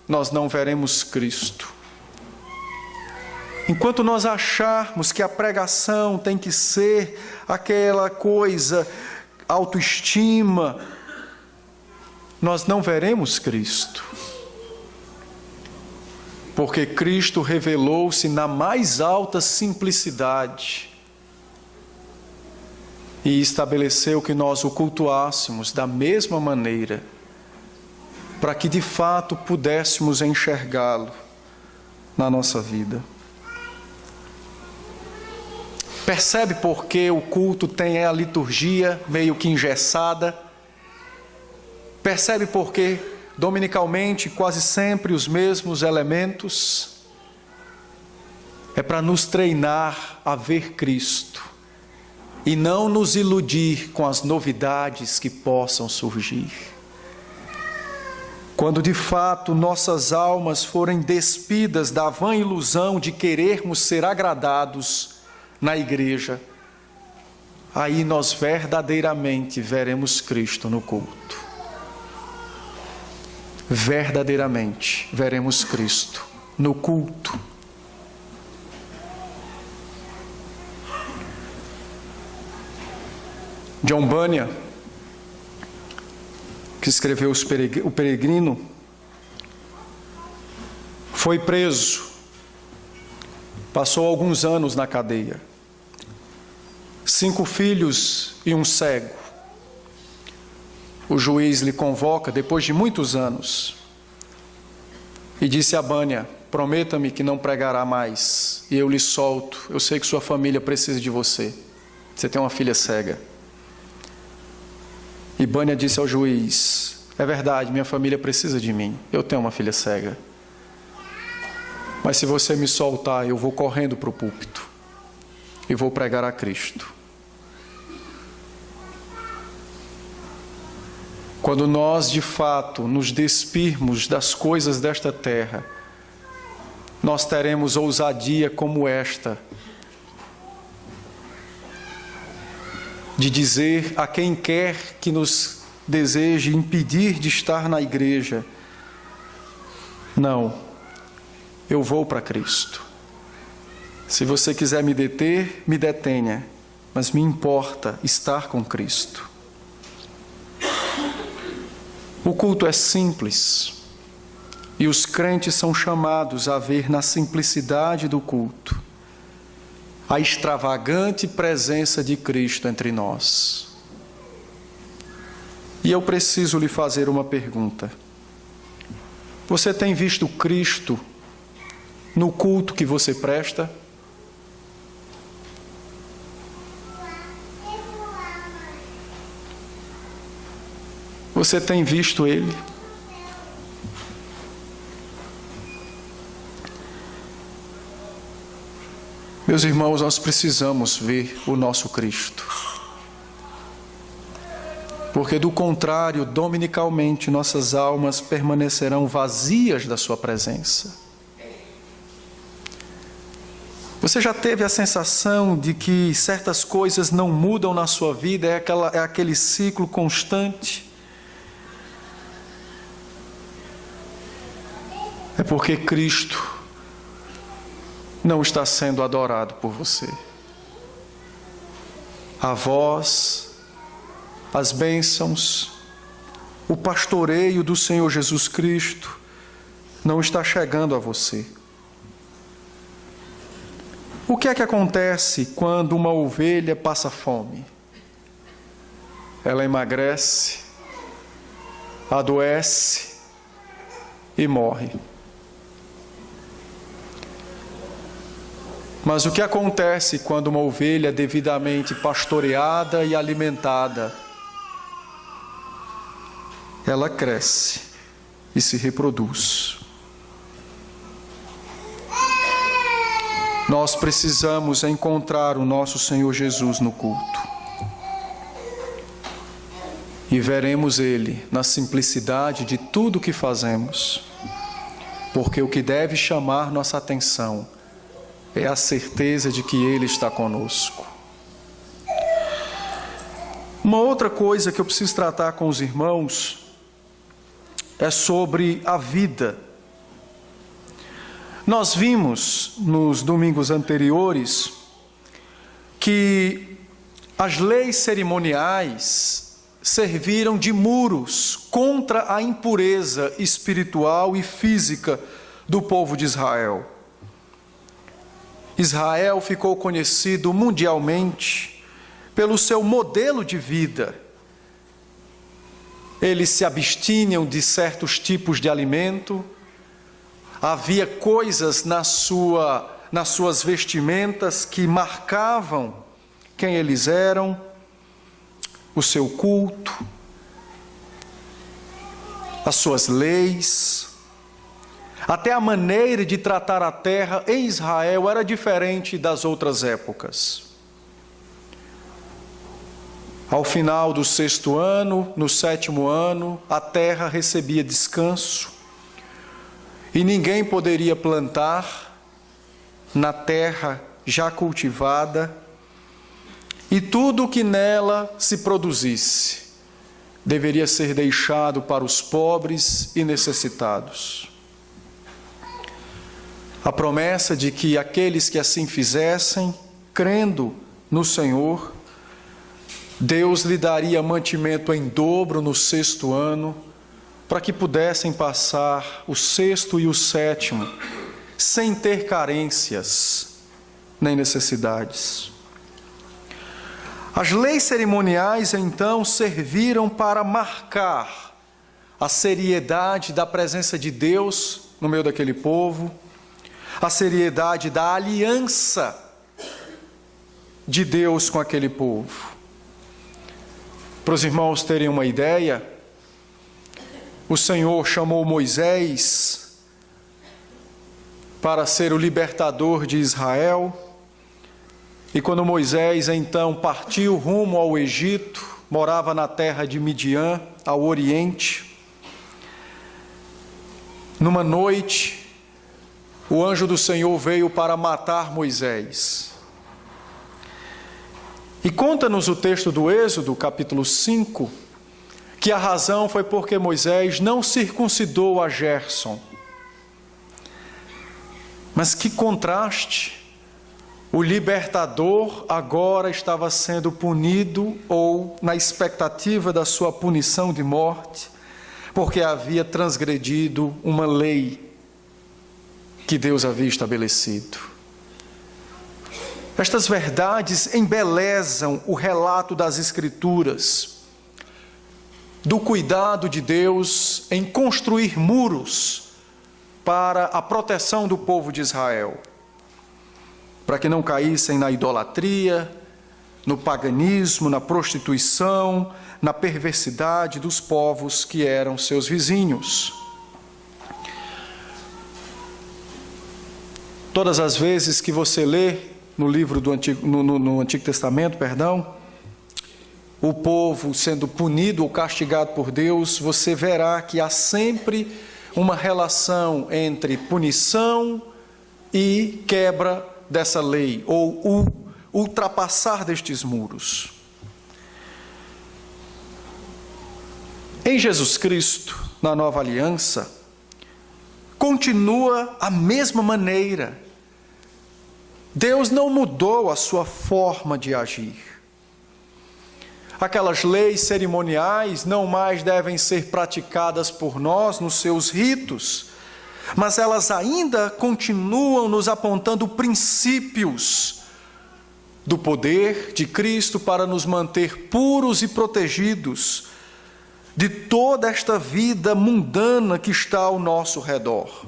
nós não veremos Cristo. Enquanto nós acharmos que a pregação tem que ser aquela coisa, autoestima, nós não veremos Cristo. Porque Cristo revelou-se na mais alta simplicidade e estabeleceu que nós o cultuássemos da mesma maneira, para que de fato pudéssemos enxergá-lo na nossa vida. Percebe por que o culto tem a liturgia meio que engessada? Percebe por que dominicalmente quase sempre os mesmos elementos? É para nos treinar a ver Cristo e não nos iludir com as novidades que possam surgir. Quando de fato nossas almas forem despidas da vã ilusão de querermos ser agradados na igreja, aí nós verdadeiramente veremos Cristo no culto. Verdadeiramente veremos Cristo no culto. John Bunyan, que escreveu O Peregrino, foi preso, passou alguns anos na cadeia, 5 filhos e um cego. O juiz lhe convoca depois de muitos anos e disse a Bunyan: prometa-me que não pregará mais e eu lhe solto. Eu sei que sua família precisa de você. Você tem uma filha cega. E Bunyan disse ao juiz: é verdade, minha família precisa de mim. Eu tenho uma filha cega. Mas se você me soltar, eu vou correndo para o púlpito e vou pregar a Cristo. Quando nós, de fato, nos despirmos das coisas desta terra, nós teremos ousadia como esta, de dizer a quem quer que nos deseje impedir de estar na igreja: não, eu vou para Cristo. Se você quiser me deter, me detenha, mas me importa estar com Cristo. O culto é simples, E os crentes são chamados a ver na simplicidade do culto a extravagante presença de Cristo entre nós. E eu preciso lhe fazer uma pergunta. Você tem visto Cristo no culto que você presta? Você tem visto Ele? Meus irmãos, nós precisamos ver o nosso Cristo. Porque, do contrário, dominicalmente, nossas almas permanecerão vazias da sua presença. Você já teve a sensação de que certas coisas não mudam na sua vida, é aquele ciclo constante? É porque Cristo não está sendo adorado por você. A voz, as bênçãos, o pastoreio do Senhor Jesus Cristo não está chegando a você. O que é que acontece quando uma ovelha passa fome? Ela emagrece, adoece e morre. Mas o que acontece quando uma ovelha é devidamente pastoreada e alimentada? Ela cresce e se reproduz. Nós precisamos encontrar o nosso Senhor Jesus no culto. E veremos Ele na simplicidade de tudo o que fazemos. Porque o que deve chamar nossa atenção é a certeza de que Ele está conosco. Uma outra coisa que eu preciso tratar com os irmãos é sobre a vida. Nós vimos nos domingos anteriores que as leis cerimoniais serviram de muros contra a impureza espiritual e física do povo de Israel. Israel ficou conhecido mundialmente pelo seu modelo de vida. Eles se abstinham de certos tipos de alimento, havia coisas nas suas vestimentas que marcavam quem eles eram, o seu culto, as suas leis. Até a maneira de tratar a terra em Israel era diferente das outras épocas. Ao final do 6º ano, no 7º ano, a terra recebia descanso e ninguém poderia plantar na terra já cultivada, e tudo o que nela se produzisse deveria ser deixado para os pobres e necessitados. A promessa de que aqueles que assim fizessem, crendo no Senhor, Deus lhe daria mantimento em dobro no 6º ano, para que pudessem passar o 6º e o 7º, sem ter carências nem necessidades. As leis cerimoniais, então, serviram para marcar a seriedade da presença de Deus no meio daquele povo, a seriedade da aliança de Deus com aquele povo. Para os irmãos terem uma ideia, o Senhor chamou Moisés para ser o libertador de Israel, e quando Moisés então partiu rumo ao Egito, morava na terra de Midian, ao oriente, numa noite, o anjo do Senhor veio para matar Moisés. E conta-nos o texto do Êxodo, capítulo 5, que a razão foi porque Moisés não circuncidou a Gerson. Mas que contraste! O libertador agora estava sendo punido, ou na expectativa da sua punição de morte, porque havia transgredido uma lei que Deus havia estabelecido. Estas verdades embelezam o relato das Escrituras, do cuidado de Deus em construir muros para a proteção do povo de Israel, para que não caíssem na idolatria, no paganismo, na prostituição, na perversidade dos povos que eram seus vizinhos. Todas as vezes que você lê no livro do no Antigo Testamento, o povo sendo punido ou castigado por Deus, você verá que há sempre uma relação entre punição e quebra dessa lei, ou o ultrapassar destes muros. Em Jesus Cristo, na nova aliança, continua a mesma maneira. Deus não mudou a sua forma de agir. Aquelas leis cerimoniais não mais devem ser praticadas por nós nos seus ritos, mas elas ainda continuam nos apontando princípios do poder de Cristo para nos manter puros e protegidos de toda esta vida mundana que está ao nosso redor.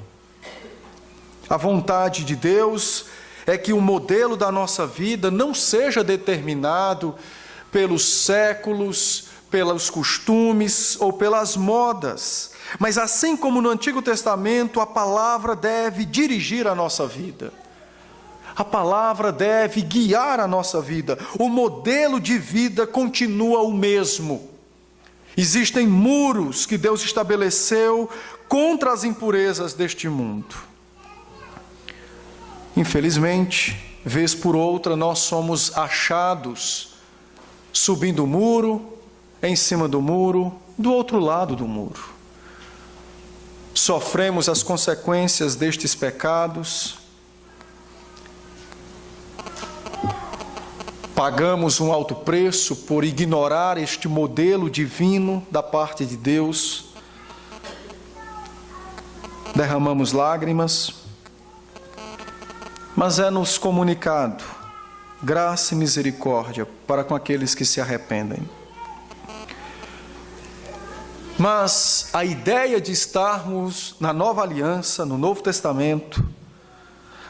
A vontade de Deus é que o modelo da nossa vida não seja determinado pelos séculos, pelos costumes ou pelas modas, mas assim como no Antigo Testamento, a palavra deve dirigir a nossa vida. A palavra deve guiar a nossa vida. O modelo de vida continua o mesmo. Existem muros que Deus estabeleceu contra as impurezas deste mundo. Infelizmente, vez por outra, nós somos achados subindo o muro, em cima do muro, do outro lado do muro. Sofremos as consequências destes pecados, pagamos um alto preço por ignorar este modelo divino da parte de Deus, derramamos lágrimas, mas é-nos comunicado graça e misericórdia para com aqueles que se arrependem. Mas a ideia de estarmos na nova aliança, no Novo Testamento,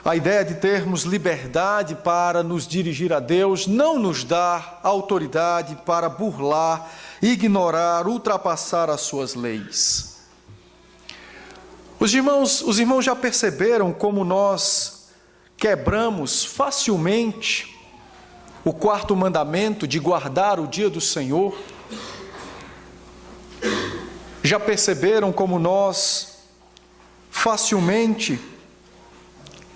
a ideia de termos liberdade para nos dirigir a Deus, não nos dá autoridade para burlar, ignorar, ultrapassar as suas leis. Os irmãos já perceberam como nós quebramos facilmente o quarto mandamento de guardar o dia do Senhor? Já perceberam como nós facilmente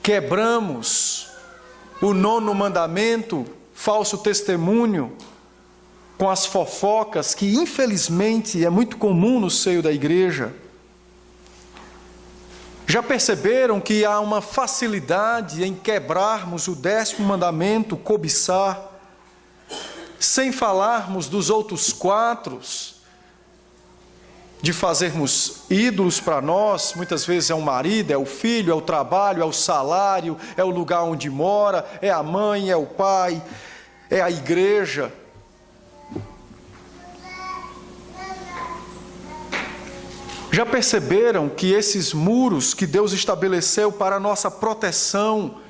quebramos o nono mandamento, falso testemunho, com as fofocas, que infelizmente é muito comum no seio da igreja? Já perceberam que há uma facilidade em quebrarmos o 10º mandamento, cobiçar, sem falarmos dos outros 4, de fazermos ídolos para nós? Muitas vezes é o marido, é o filho, é o trabalho, é o salário, é o lugar onde mora, é a mãe, é o pai, é a igreja. Já perceberam que esses muros que Deus estabeleceu para a nossa proteção,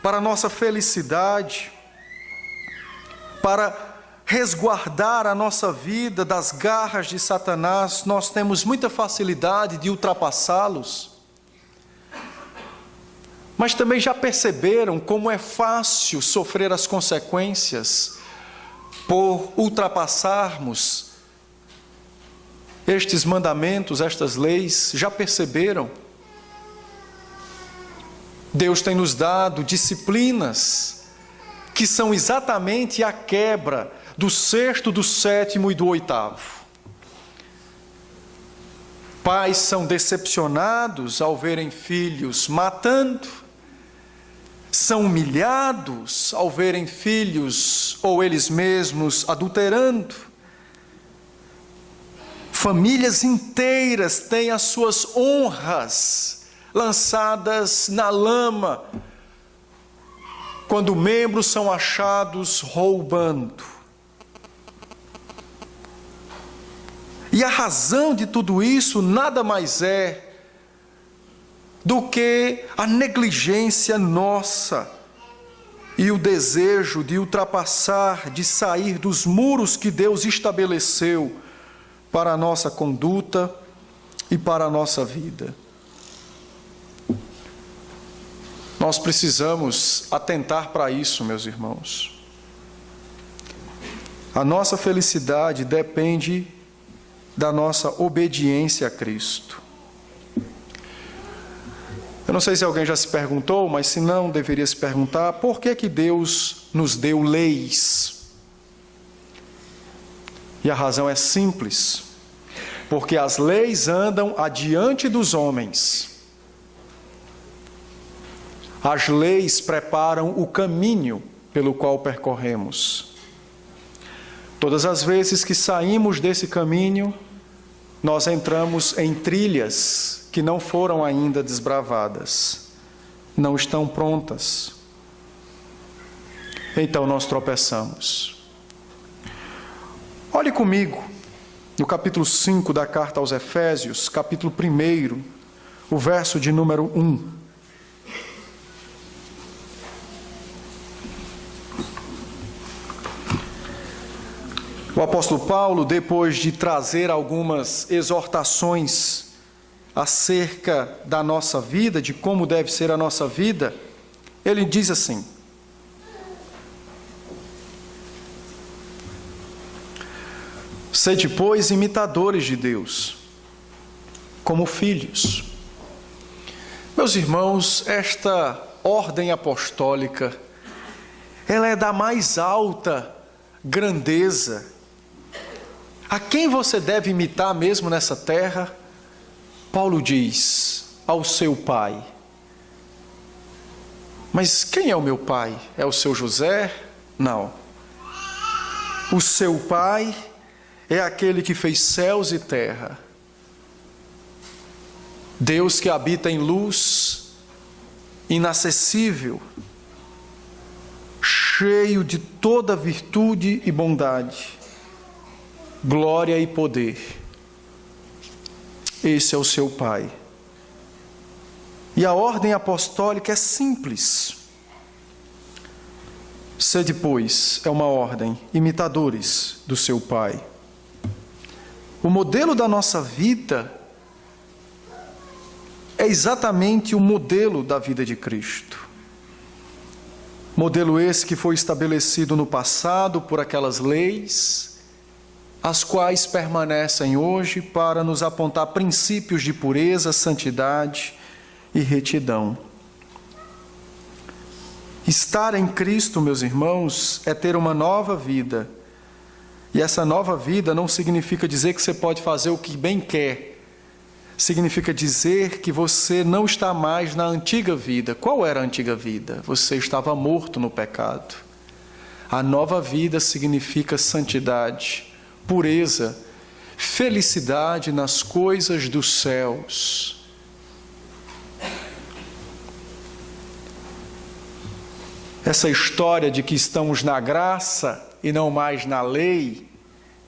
para a nossa felicidade, para resguardar a nossa vida das garras de Satanás, nós temos muita facilidade de ultrapassá-los? Mas também já perceberam como é fácil sofrer as consequências por ultrapassarmos estes mandamentos, estas leis? Já perceberam? Deus tem nos dado disciplinas que são exatamente a quebra do 6º, do 7º e do 8º. Pais são decepcionados ao verem filhos matando, são humilhados ao verem filhos ou eles mesmos adulterando. Famílias inteiras têm as suas honras lançadas na lama, quando membros são achados roubando. E a razão de tudo isso nada mais é do que a negligência nossa e o desejo de ultrapassar, de sair dos muros que Deus estabeleceu para a nossa conduta e para a nossa vida. Nós precisamos atentar para isso, meus irmãos. A nossa felicidade depende da nossa obediência a Cristo. Eu não sei se alguém já se perguntou, mas se não, deveria se perguntar: por que Deus nos deu leis? E a razão é simples: porque as leis andam adiante dos homens. As leis preparam o caminho pelo qual percorremos. Todas as vezes que saímos desse caminho, nós entramos em trilhas que não foram ainda desbravadas, não estão prontas. Então nós tropeçamos. Olhe comigo no capítulo 5 da carta aos Efésios, capítulo 1, o verso de número 1. O apóstolo Paulo, depois de trazer algumas exortações acerca da nossa vida, de como deve ser a nossa vida, ele diz assim: sede, pois, imitadores de Deus, como filhos. Meus irmãos, esta ordem apostólica, ela é da mais alta grandeza. A quem você deve imitar mesmo nessa terra? Paulo diz: ao seu pai. Mas quem é o meu pai? É o seu José? Não. O seu pai é aquele que fez céus e terra. Deus que habita em luz, inacessível, cheio de toda virtude e bondade, glória e poder. Esse é o seu Pai. E a ordem apostólica é simples. Sede, pois, é uma ordem, imitadores do seu Pai. O modelo da nossa vida é exatamente o modelo da vida de Cristo. Modelo esse que foi estabelecido no passado por aquelas leis, as quais permanecem hoje para nos apontar princípios de pureza, santidade e retidão. Estar em Cristo, meus irmãos, é ter uma nova vida. E essa nova vida não significa dizer que você pode fazer o que bem quer. Significa dizer que você não está mais na antiga vida. Qual era a antiga vida? Você estava morto no pecado. A nova vida significa santidade, pureza, felicidade nas coisas dos céus. Essa história de que estamos na graça e não mais na lei,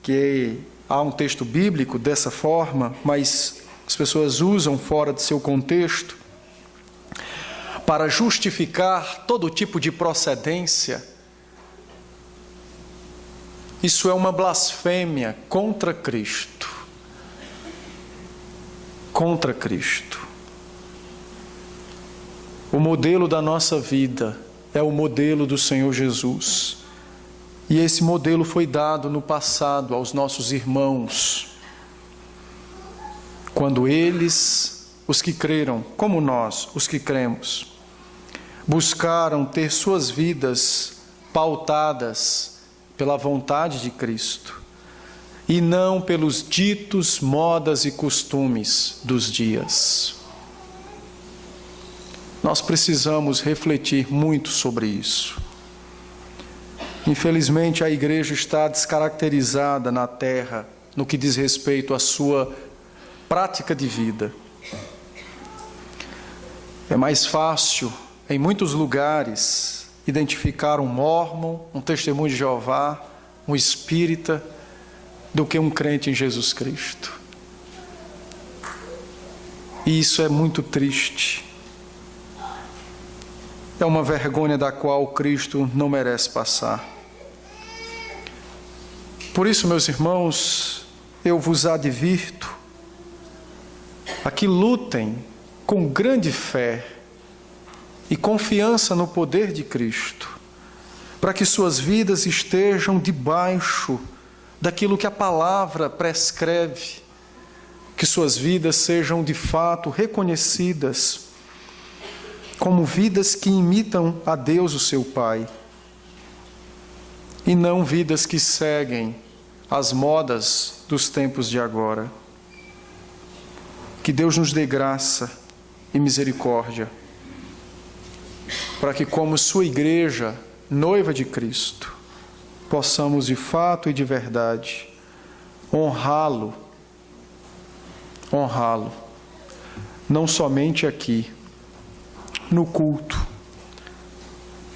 que há um texto bíblico dessa forma, mas as pessoas usam fora de seu contexto para justificar todo tipo de procedência. Isso é uma blasfêmia contra Cristo. Contra Cristo. O modelo da nossa vida é o modelo do Senhor Jesus. E esse modelo foi dado no passado aos nossos irmãos, quando eles, os que creram, como nós, os que cremos, buscaram ter suas vidas pautadas pela vontade de Cristo e não pelos ditos, modas e costumes dos dias. Nós precisamos refletir muito sobre isso. Infelizmente, a igreja está descaracterizada na terra no que diz respeito à sua prática de vida. É mais fácil, em muitos lugares, identificar um mórmon, um testemunho de Jeová, um espírita, do que um crente em Jesus Cristo. E isso é muito triste. É uma vergonha da qual Cristo não merece passar. Por isso, meus irmãos, eu vos advirto a que lutem com grande fé e confiança no poder de Cristo, para que suas vidas estejam debaixo daquilo que a palavra prescreve, que suas vidas sejam de fato reconhecidas como vidas que imitam a Deus, o seu Pai, e não vidas que seguem as modas dos tempos de agora. Que Deus nos dê graça e misericórdia, para que, como sua igreja, noiva de Cristo, possamos de fato e de verdade honrá-lo, não somente aqui, no culto,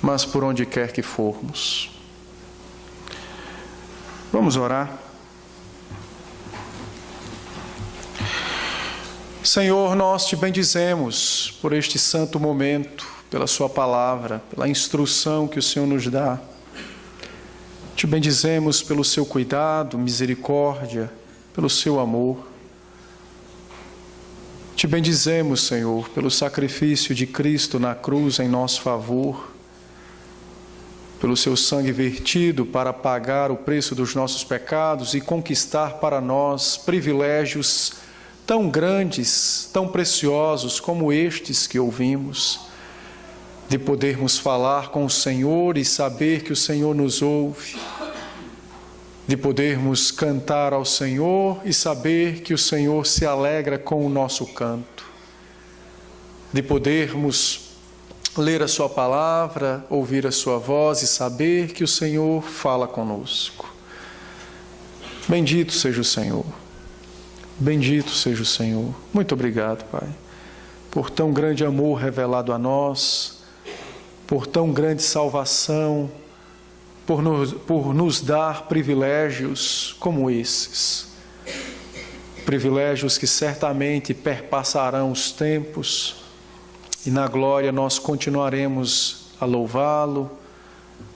mas por onde quer que formos. Vamos orar. Senhor, nós te bendizemos por este santo momento, pela sua palavra, pela instrução que o Senhor nos dá. Te bendizemos pelo seu cuidado, misericórdia, pelo seu amor. Te bendizemos, Senhor, pelo sacrifício de Cristo na cruz em nosso favor, pelo seu sangue vertido para pagar o preço dos nossos pecados e conquistar para nós privilégios tão grandes, tão preciosos como estes que ouvimos, de podermos falar com o Senhor e saber que o Senhor nos ouve, de podermos cantar ao Senhor e saber que o Senhor se alegra com o nosso canto, de podermos ler a sua palavra, ouvir a sua voz e saber que o Senhor fala conosco. Bendito seja o Senhor. Bendito seja o Senhor. Muito obrigado, Pai, por tão grande amor revelado a nós, por tão grande salvação, por nos dar privilégios como esses. Privilégios que certamente perpassarão os tempos e na glória nós continuaremos a louvá-lo,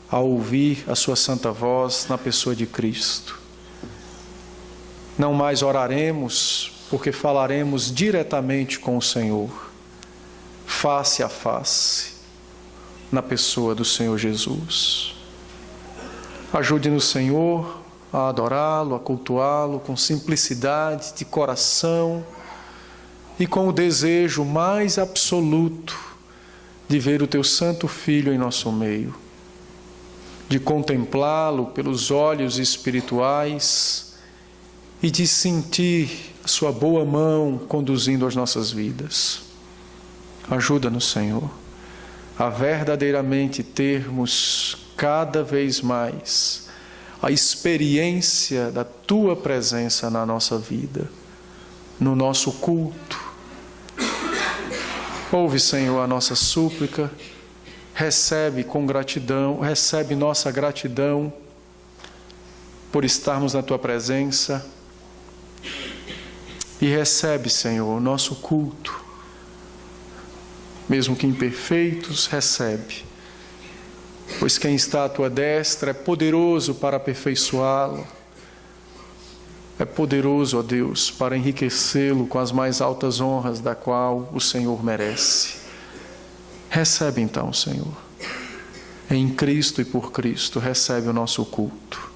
a ouvir a sua santa voz na pessoa de Cristo. Não mais oraremos, porque falaremos diretamente com o Senhor, face a face, na pessoa do Senhor Jesus. Ajude-nos, Senhor, a adorá-lo, a cultuá-lo com simplicidade de coração e com o desejo mais absoluto de ver o Teu Santo Filho em nosso meio, de contemplá-lo pelos olhos espirituais e de sentir a Sua boa mão conduzindo as nossas vidas. Ajuda-nos, Senhor, a verdadeiramente termos cada vez mais a experiência da Tua presença na nossa vida, no nosso culto. Ouve, Senhor, a nossa súplica, recebe com gratidão, recebe nossa gratidão por estarmos na Tua presença e recebe, Senhor, nosso culto, mesmo que imperfeitos, recebe. Pois quem está à Tua destra é poderoso para aperfeiçoá-lo, é poderoso, ó Deus, para enriquecê-lo com as mais altas honras da qual o Senhor merece. Recebe então, Senhor, em Cristo e por Cristo, recebe o nosso culto,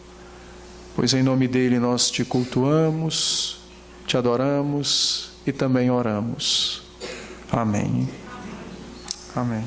pois em nome dele nós Te cultuamos, Te adoramos e também oramos. Amém. Amém.